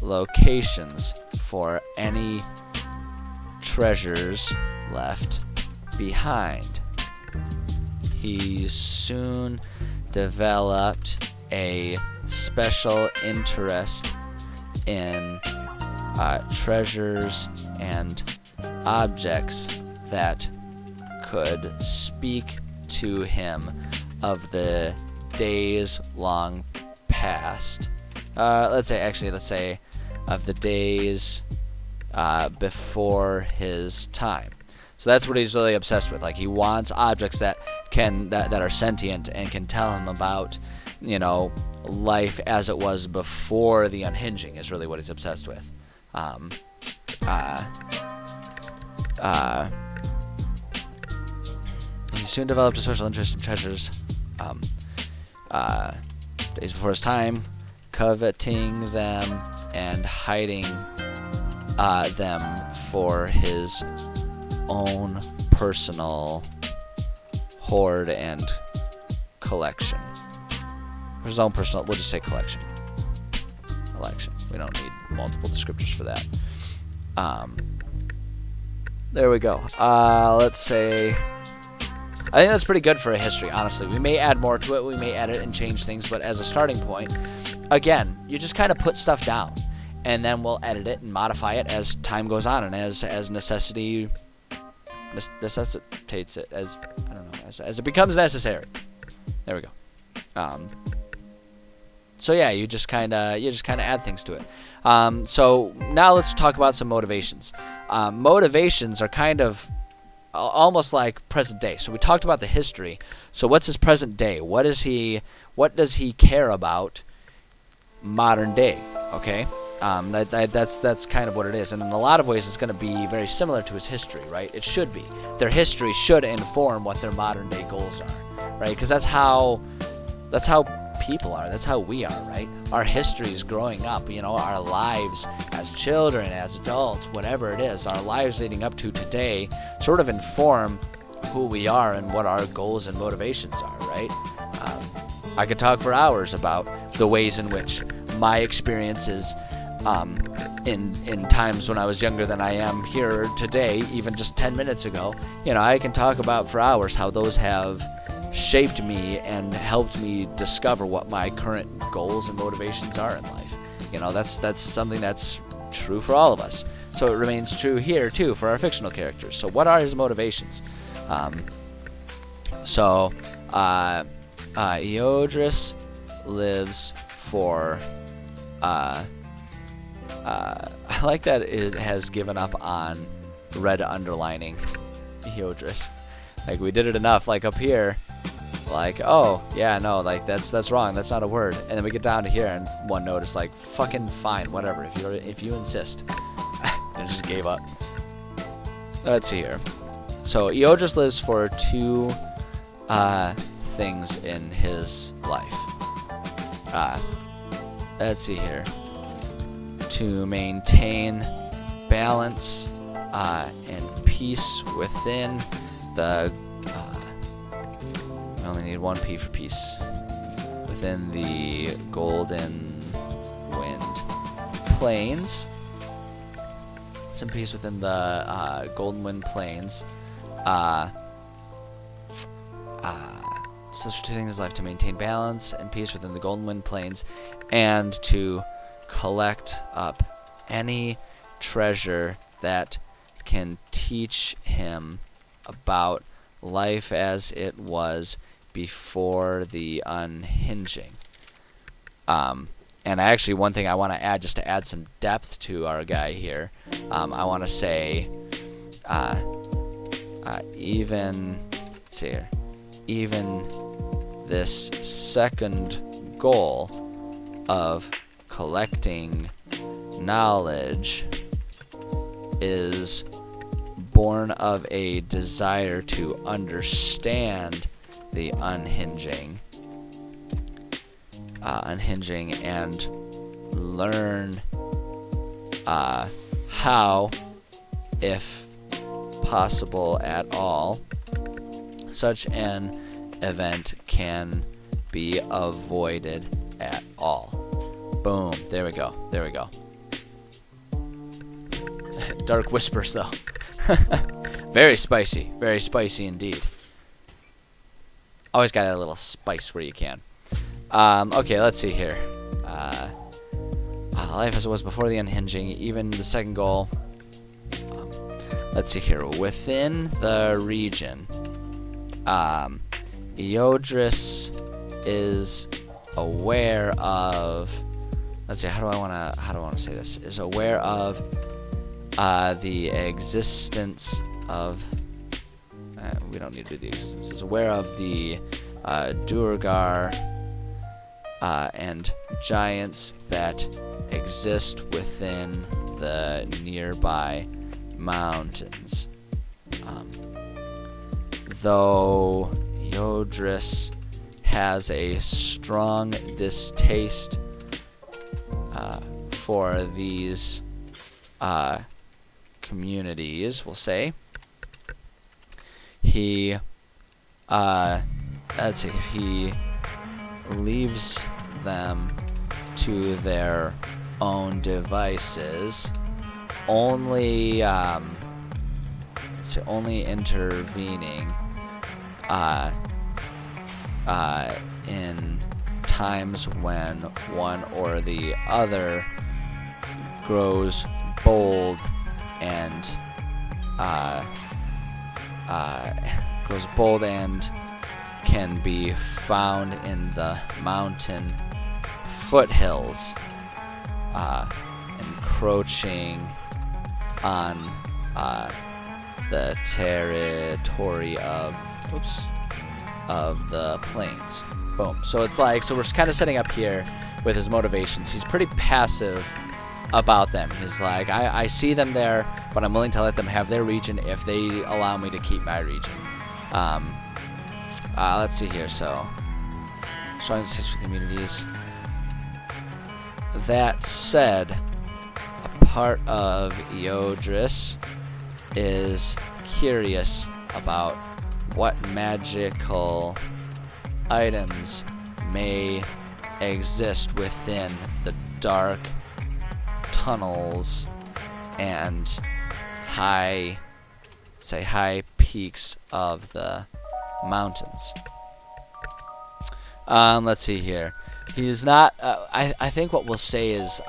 locations for any treasures left behind. He soon developed a special interest in treasures and objects that could speak to him of the days long past let's say of the days before his time. So that's what he's really obsessed with. Like, he wants objects that are sentient and can tell him about, life as it was before the unhinging is really what he's obsessed with. He soon developed a special interest in treasures. Days before his time, coveting them and hiding them for his own personal hoard and collection. For his own personal, we'll just say collection. We don't need multiple descriptors for that. There we go. Let's say, I think that's pretty good for a history, honestly. We may add more to it, we may edit and change things, but as a starting point, again, you just kind of put stuff down, and then we'll edit it and modify it as time goes on, and as necessity necessitates it, as it becomes necessary. There we go. So yeah, you just kind of add things to it. So now let's talk about some motivations. Motivations are kind of almost like present day. So we talked about the history. So what's his present day? What does he care about modern day? Okay, that's kind of what it is. And in a lot of ways, it's going to be very similar to his history, right? It should be. Their history should inform what their modern day goals are, right? Because that's how people are. That's how we are, right? Our histories growing up, our lives as children, as adults, whatever it is, our lives leading up to today sort of inform who we are and what our goals and motivations are, right? I could talk for hours about the ways in which my experiences in times when I was younger than I am here today, even just 10 minutes ago, I can talk about for hours how those have shaped me and helped me discover what my current goals and motivations are in life. That's something that's true for all of us. So it remains true here too for our fictional characters. So what are his motivations? Eodris lives for I like that it has given up on red underlining Eodris. Like, we did it enough, like up here, like, oh yeah, no, like that's wrong, that's not a word, and then we get down to here and OneNote is like, fucking fine, whatever, if you insist. And it just gave up. Let's see here. So Eodris lives for two things in his life. Let's see here. To maintain balance and peace within the we only need one P for peace, within the Golden Wind Plains. Some peace within the Golden Wind Plains. So two things in his life: to maintain balance and peace within the Golden Wind Plains, and to collect up any treasure that can teach him about life as it was before the unhinging. And actually, one thing I want to add, just to add some depth to our guy here, I want to say, even this second goal of collecting knowledge is born of a desire to understand the unhinging and learn how, if possible at all, such an event can be avoided at all. Boom. There we go. Dark whispers, though. Very spicy indeed. Always got a little spice where you can. Okay, let's see here. Life as it was before the unhinging, even the second goal. Let's see here. Within the region, Eodris is aware of let's see, how do I want to say this? Is aware of the existence of. We don't need to do the existence. Is aware of the Duergar and giants that exist within the nearby mountains. Though Yodris has a strong distaste for these communities, we'll say, he he leaves them to their own devices, only intervening in times when one or the other grows bold and can be found in the mountain foothills, encroaching on the territory of the plains. Boom. So it's like, so we're kind of setting up here with his motivations. He's pretty passive about them. He's like, I see them there, but I'm willing to let them have their region if they allow me to keep my region. Let's see here. So, strong with communities. That said, a part of Eodris is curious about what magical items may exist within the dark tunnels and high peaks of the mountains. Let's see here. He's not. I think what we'll say is.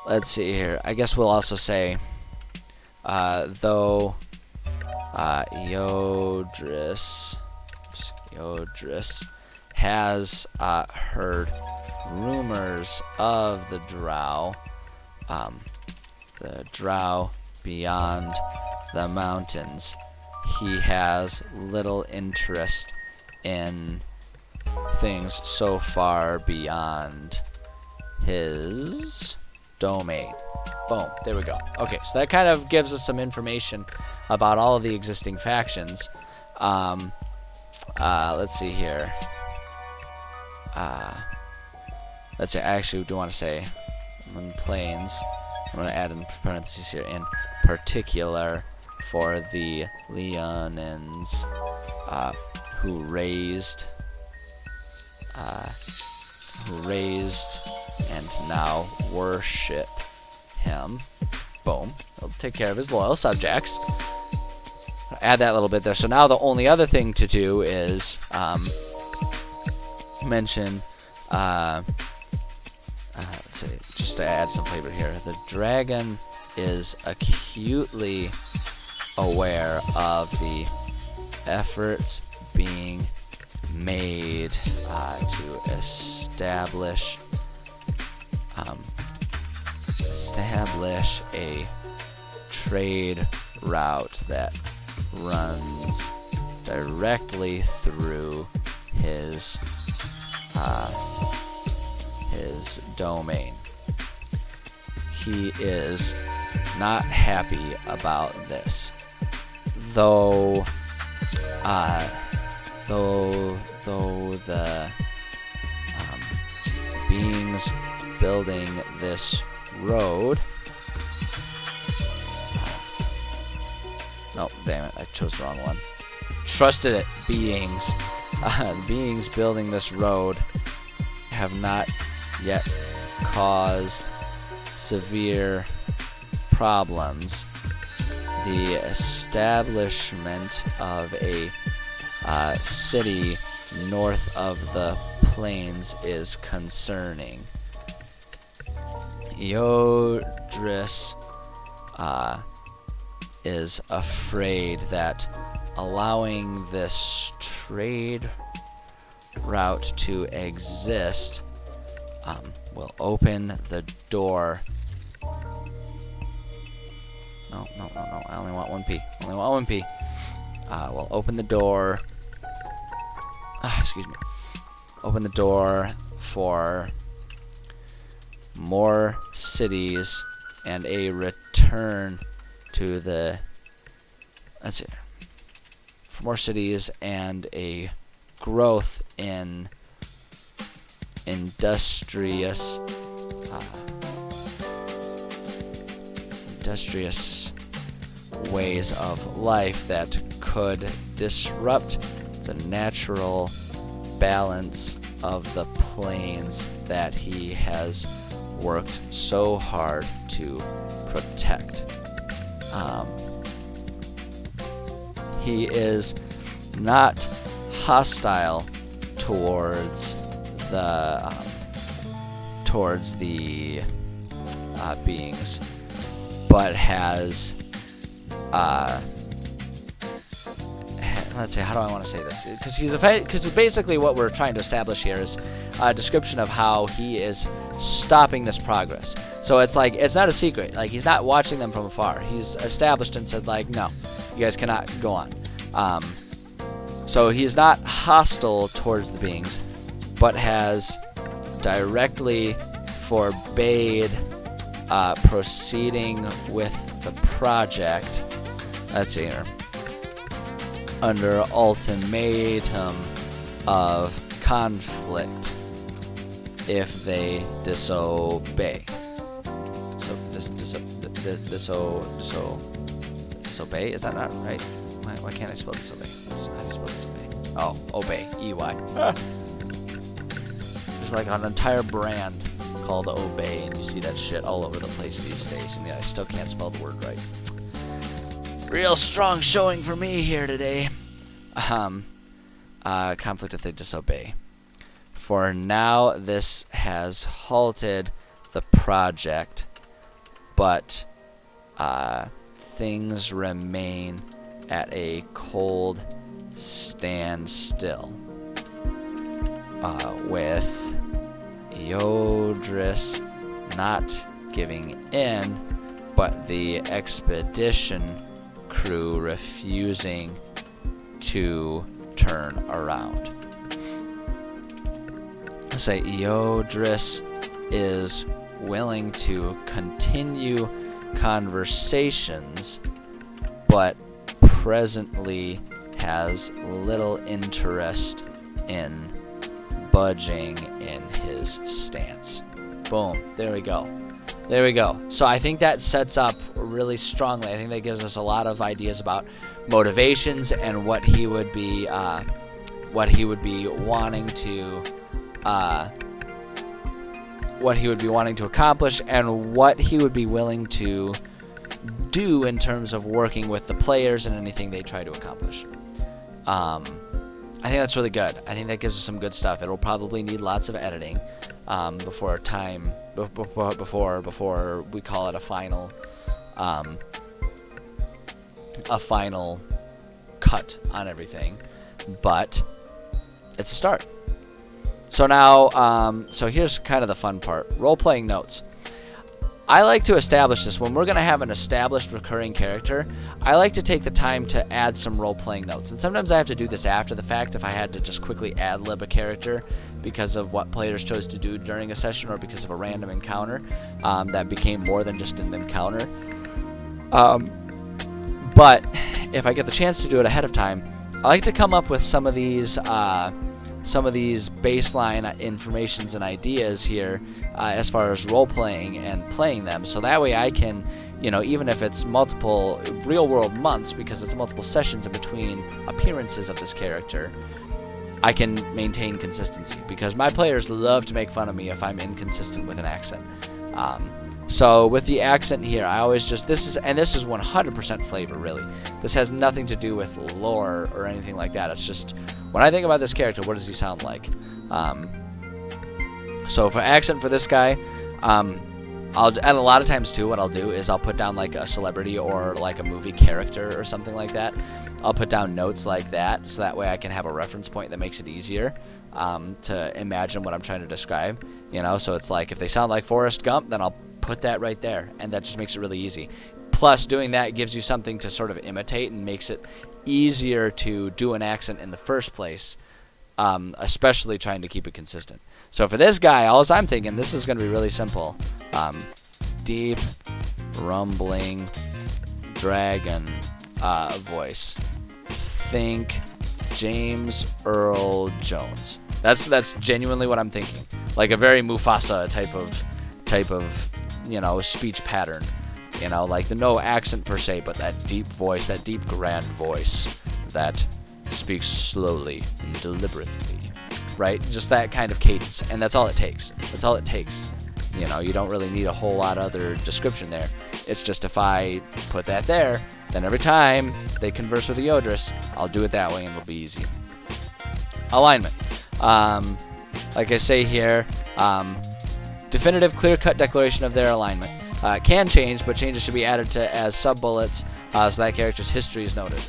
Let's see here. I guess we'll also say, though Eodris has heard rumors of the drow beyond the mountains, he has little interest in things so far beyond his domain. Boom, there we go. Okay, so that kind of gives us some information about all of the existing factions. Let's see here. Let's say, I actually do want to say, on plains, I'm going to add in parentheses here, in particular for the Leonins who raised and now worship him. Boom. He'll take care of his loyal subjects. Add that little bit there. So now the only other thing to do is mention, let's see, just to add some flavor here. The dragon is acutely aware of the efforts being made to establish a trade route that runs directly through his domain. He is not happy about this, though the beings building this road. No, damn it, I chose the wrong one. Trusted it, beings. Beings building this road have not yet caused severe problems. The establishment of a city north of the plains is concerning. Eodris is afraid that allowing this trade route to exist We'll open the door. No. I only want 1p. Only want 1p. We'll open the door. Excuse me. Open the door for more cities and a return to the. Let's see. For more cities and a growth in industrious ways of life that could disrupt the natural balance of the planes that he has worked so hard to protect. He is not hostile towards the beings, but has let's say, how do I want to say this? Because basically what we're trying to establish here is a description of how he is stopping this progress. So it's like, it's not a secret. Like, he's not watching them from afar. He's established and said, like, no, you guys cannot go on. So he's not hostile towards the beings, but has directly forbade proceeding with the project. Let's see here. Under ultimatum of conflict if they disobey. So disobey? Is that not right? Why can't I spell disobey? How do you spell disobey? Oh, obey. E-Y. There's like an entire brand called Obey, and you see that shit all over the place these days, and I still can't spell the word right. Real strong showing for me here today. Conflict if they disobey. For now, this has halted the project, but things remain at a cold standstill. With Eodris not giving in, but the expedition crew refusing to turn around. Say Eodris is willing to continue conversations, but presently has little interest in budging in his stance. Boom. There we go. There we go. So I think that sets up really strongly. I think that gives us a lot of ideas about motivations and what he would be wanting to accomplish, and what he would be willing to do in terms of working with the players and anything they try to accomplish. I think that's really good. I think that gives us some good stuff. It'll probably need lots of editing before we call it a final cut on everything. But it's a start. So now, so here's kind of the fun part: role-playing notes. I like to establish this. When we're going to have an established recurring character, I like to take the time to add some role-playing notes. And sometimes I have to do this after the fact if I had to just quickly ad-lib a character because of what players chose to do during a session, or because of a random encounter that became more than just an encounter. But if I get the chance to do it ahead of time, I like to come up with some of these baseline informations and ideas here as far as role-playing and playing them, so that way I can, even if it's multiple real-world months, because it's multiple sessions in between appearances of this character, I can maintain consistency, because my players love to make fun of me if I'm inconsistent with an accent. So with the accent here, I always this is 100% flavor, really. This has nothing to do with lore or anything like that. It's just, when I think about this character, what does he sound like? So for accent for this guy, and a lot of times too, what I'll do is I'll put down like a celebrity or like a movie character or something like that. I'll put down notes like that, so that way I can have a reference point that makes it easier. to imagine what I'm trying to describe. You know, so it's like if they sound like Forrest Gump, then I'll put that right there, and that just makes it really easy. Plus, doing that gives you something to sort of imitate and makes it easier to do an accent in the first place, especially trying to keep it consistent. So for this guy, all I'm thinking, this is going to be really simple. Deep, rumbling, dragon voice. Think James Earl Jones. That's genuinely what I'm thinking. Like a very Mufasa type of speech pattern. Like no accent per se, but that deep voice, that deep grand voice that speaks slowly and deliberately, right? Just that kind of cadence, and that's all it takes. That's all it takes. You don't really need a whole lot of other description there. It's just if I put that there, then every time they converse with the Yodris, I'll do it that way, and it'll be easy. Alignment. Like I say here, definitive, clear-cut declaration of their alignment. Can change, but changes should be added to as sub-bullets so that character's history is noted.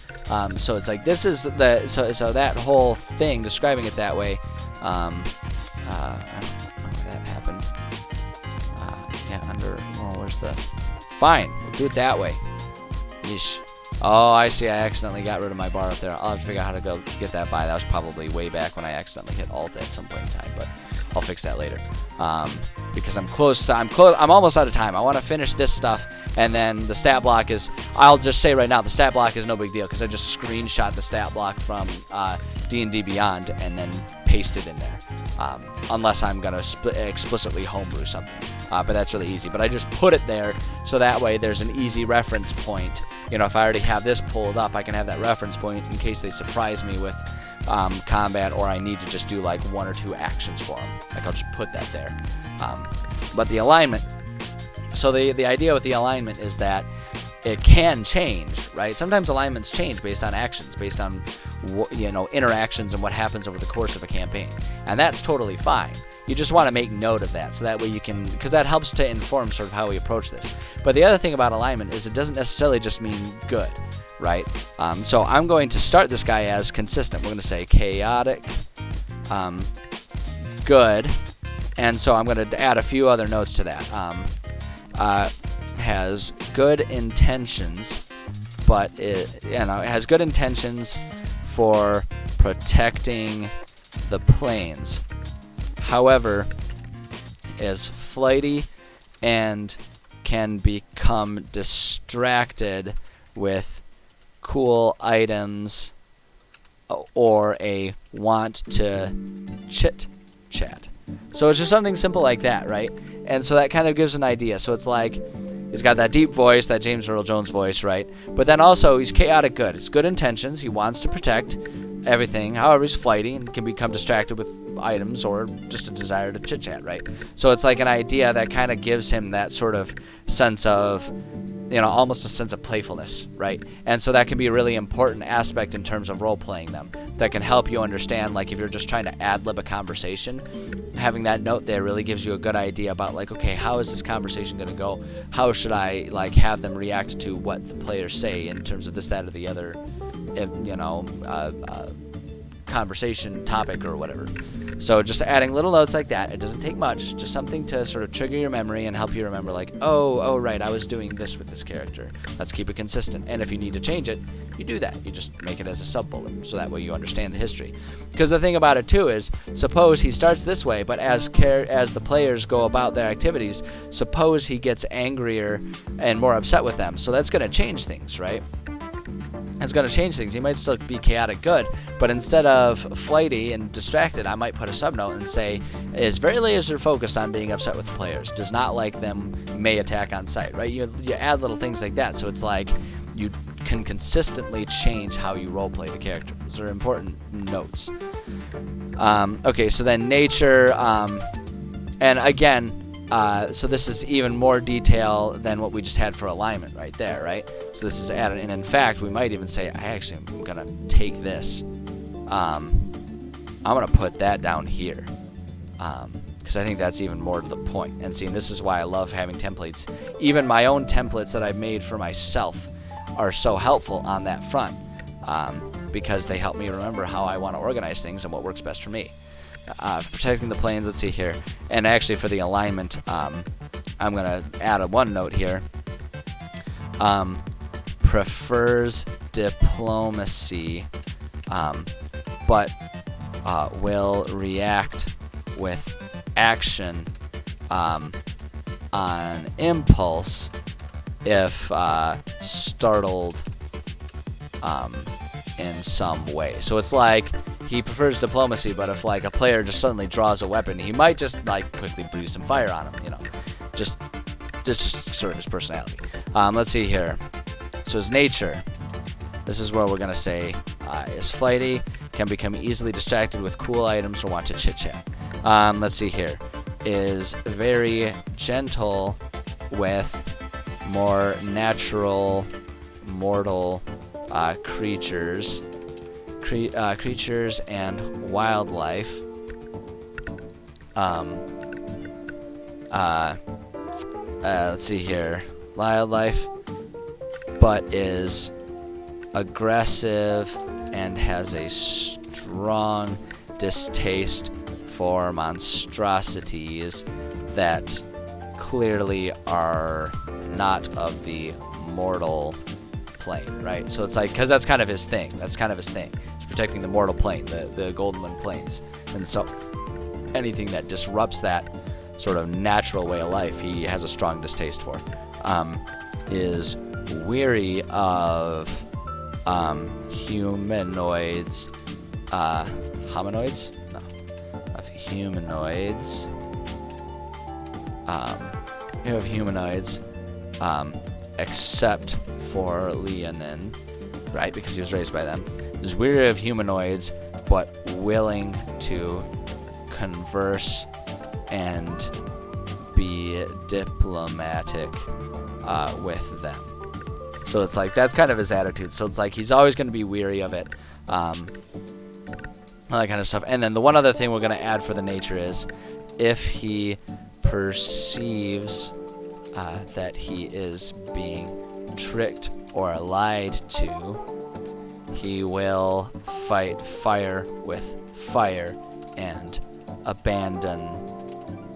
So it's like this is the so that whole thing, describing it that way. I don't know where that happened. Where's the? Fine, we'll do it that way. Yeesh. Oh, I see. I accidentally got rid of my bar up there. I'll have to figure out how to go get that by. That was probably way back when I accidentally hit Alt at some point in time, but I'll fix that later. Because I'm almost out of time. I want to finish this stuff, and then the stat block is. I'll just say right now, the stat block is no big deal because I just screenshot the stat block from D&D Beyond and then paste it in there. Unless I'm gonna explicitly homebrew something, but that's really easy. But I just put it there so that way there's an easy reference point. If I already have this pulled up, I can have that reference point in case they surprise me with combat, or I need to just do like 1 or 2 actions for them. Like I'll just put that there. But the alignment. So the idea with the alignment is that it can change, right? Sometimes alignments change based on actions, based on interactions and what happens over the course of a campaign, and that's totally fine. You just want to make note of that, so that way you can, because that helps to inform sort of how we approach this. But the other thing about alignment is it doesn't necessarily just mean good, right? So I'm going to start this guy as consistent. We're going to say chaotic, good, and so I'm going to add a few other notes to that. Has good intentions, but it has good intentions for protecting the planes. However, is flighty and can become distracted with cool items or a want to chit-chat. So it's just something simple like that, right? And so that kind of gives an idea. So it's like he's got that deep voice, that James Earl Jones voice, right? But then also he's chaotic good. It's good intentions. He wants to protect everything. However, he's flighty and can become distracted with items or just a desire to chit-chat, right? So it's like an idea that kind of gives him that sort of sense of, almost a sense of playfulness, right? And so that can be a really important aspect in terms of role-playing them. That can help you understand, like if you're just trying to ad-lib a conversation, having that note there really gives you a good idea about, like, okay, how is this conversation going to go? How should I, like, have them react to what the players say in terms of this, that, or the other, conversation topic or whatever. So just adding little notes like that. It doesn't take much, just something to sort of trigger your memory and help you remember, like, oh right, I was doing this with this character. Let's keep it consistent. And if you need to change it, you do that. You just make it as a sub-bullet, so that way you understand the history. Because the thing about it too is, suppose he starts this way, but as the players go about their activities, suppose he gets angrier and more upset with them. So that's going to change things, right? It's going to change things. He might still be chaotic good, but instead of flighty and distracted, I might put a subnote and say, is very laser focused on being upset with players, does not like them, may attack on sight, right? You add little things like that, so it's like you can consistently change how you roleplay the character. Those are important notes. Okay, so then nature, and again, so this is even more detail than what we just had for alignment right there, right? So this is added, and in fact, we might even say, I'm going to take this. I'm going to put that down here, because I think that's even more to the point. And see, this is why I love having templates. Even my own templates that I've made for myself are so helpful on that front, because they help me remember how I want to organize things and what works best for me. protecting the planes. Let's see here. And actually for the alignment, I'm going to add one note here. Prefers diplomacy, but will react with action on impulse if startled in some way. So it's like he prefers diplomacy, but if like a player just suddenly draws a weapon, he might just like quickly breathe some fire on him. You know, just sort of his personality. Let's see here. So his nature. This is where we're gonna say is flighty, can become easily distracted with cool items or want to chit chat. Let's see here. Is very gentle with more natural mortal creatures and wildlife. Let's see here. Wildlife, but is aggressive and has a strong distaste for monstrosities that clearly are not of the mortal plane, right? So it's like, because that's kind of his thing. That's kind of his thing. He's protecting the mortal plane, the Goldenwind plains. And so anything that disrupts that sort of natural way of life, he has a strong distaste for. Is weary of humanoids. Hominoids? No. Of humanoids. Of humanoids. Except for Leonin, right? Because he was raised by them. Is weary of humanoids, but willing to converse and be diplomatic with them. So it's like, that's kind of his attitude. So it's like he's always going to be weary of it. All that kind of stuff. And then the one other thing we're going to add for the nature is if he perceives that he is being tricked or lied to, he will fight fire with fire and abandon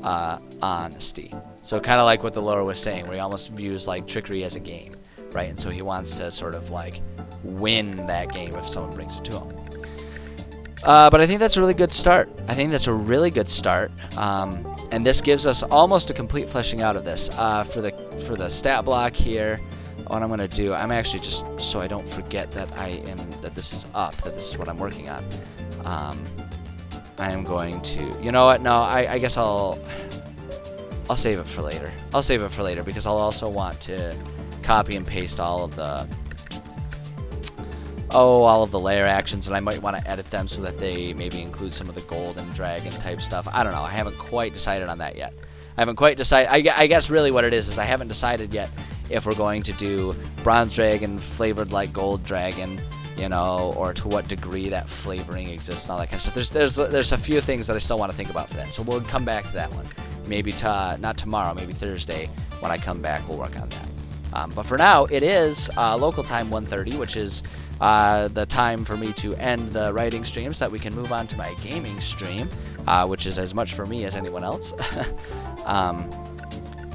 honesty. So kind of like what the lore was saying, where he almost views like trickery as a game, right? And so he wants to sort of like win that game if someone brings it to him. But I think that's a really good start. And this gives us almost a complete fleshing out of this. For the stat block here, what I'm going to do, I'm actually just, so I don't forget that that this is up, that this is what I'm working on. I am going to, you know what, no, I guess I'll save it for later. I'll save it for later because I'll also want to copy and paste all of the layer actions, and I might want to edit them so that they maybe include some of the golden dragon type stuff. I don't know. I haven't quite decided on that yet. I guess really what it is I haven't decided yet if we're going to do bronze dragon flavored like gold dragon, you know, or to what degree that flavoring exists and all that kind of stuff. There's a few things that I still want to think about for that. So we'll come back to that one. Maybe not tomorrow, maybe Thursday when I come back, we'll work on that. But for now, it is local time 1:30, which is the time for me to end the writing stream so that we can move on to my gaming stream, which is as much for me as anyone else.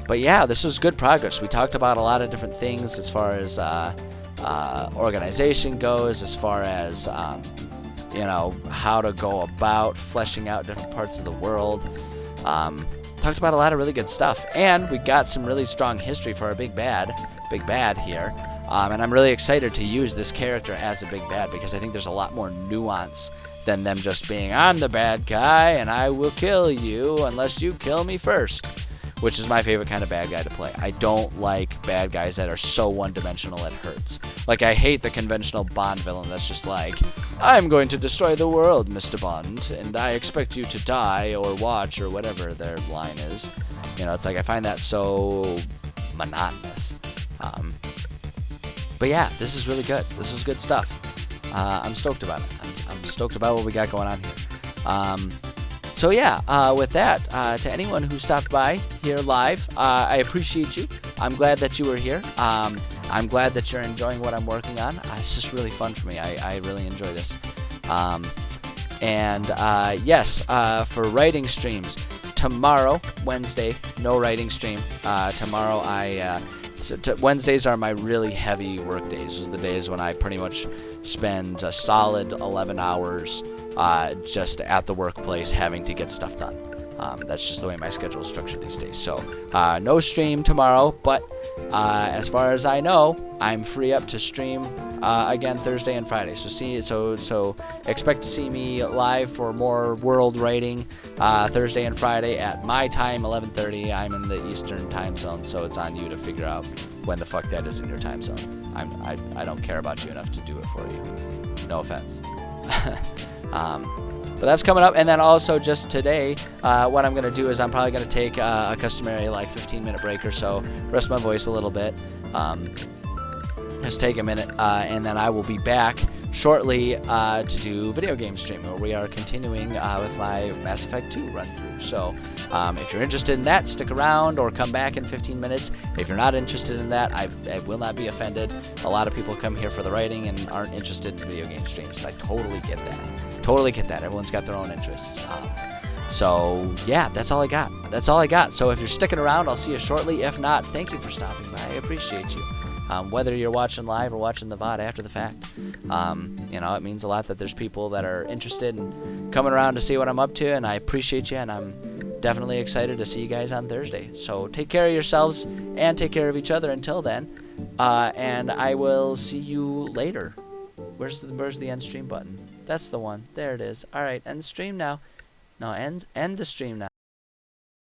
But yeah, this was good progress. We talked about a lot of different things as far as organization goes, as far as you know, how to go about fleshing out different parts of the world. Talked about a lot of really good stuff, and we got some really strong history for our big bad here. And I'm really excited to use this character as a big bad because I think there's a lot more nuance than them just being, I'm the bad guy and I will kill you unless you kill me first, which is my favorite kind of bad guy to play. I don't like bad guys that are so one-dimensional it hurts. Like, I hate the conventional Bond villain that's just like, I'm going to destroy the world, Mr. Bond, and I expect you to die or watch or whatever their line is. You know, it's like I find that so monotonous. But yeah, this is really good. This is good stuff. I'm stoked about it. I'm stoked about what we got going on here. So yeah, with that, to anyone who stopped by here live, I appreciate you. I'm glad that you were here. I'm glad that you're enjoying what I'm working on. It's just really fun for me. I really enjoy this. And yes, for writing streams, tomorrow, Wednesday, no writing stream. Tomorrow Wednesdays are my really heavy work days. Those are the days when I pretty much spend a solid 11 hours just at the workplace having to get stuff done. That's just the way my schedule is structured these days. So no stream tomorrow, but as far as I know, I'm free up to stream again Thursday and Friday. So expect to see me live for more world writing Thursday and Friday at my time, 11:30. I'm in the Eastern time zone, so it's on you to figure out when the fuck that is in your time zone. I don't care about you enough to do it for you. No offense. But that's coming up. And then also just today, what I'm going to do is I'm probably going to take a customary like 15-minute break or so, rest my voice a little bit, just take a minute, and then I will be back shortly to do video game streaming, where we are continuing with my Mass Effect 2 run-through. So if you're interested in that, stick around or come back in 15 minutes. If you're not interested in that, I will not be offended. A lot of people come here for the writing and aren't interested in video game streams. I totally get that. Totally get that. Everyone's got their own interests. So, yeah, that's all I got. That's all I got. So if you're sticking around, I'll see you shortly. If not, thank you for stopping by. I appreciate you. Whether you're watching live or watching the VOD after the fact. It means a lot that there's people that are interested in coming around to see what I'm up to, and I appreciate you, and I'm definitely excited to see you guys on Thursday. So take care of yourselves and take care of each other until then. And I will see you later. Where's the end stream button? That's the one. There it is. All right, end stream now. No, end the stream now.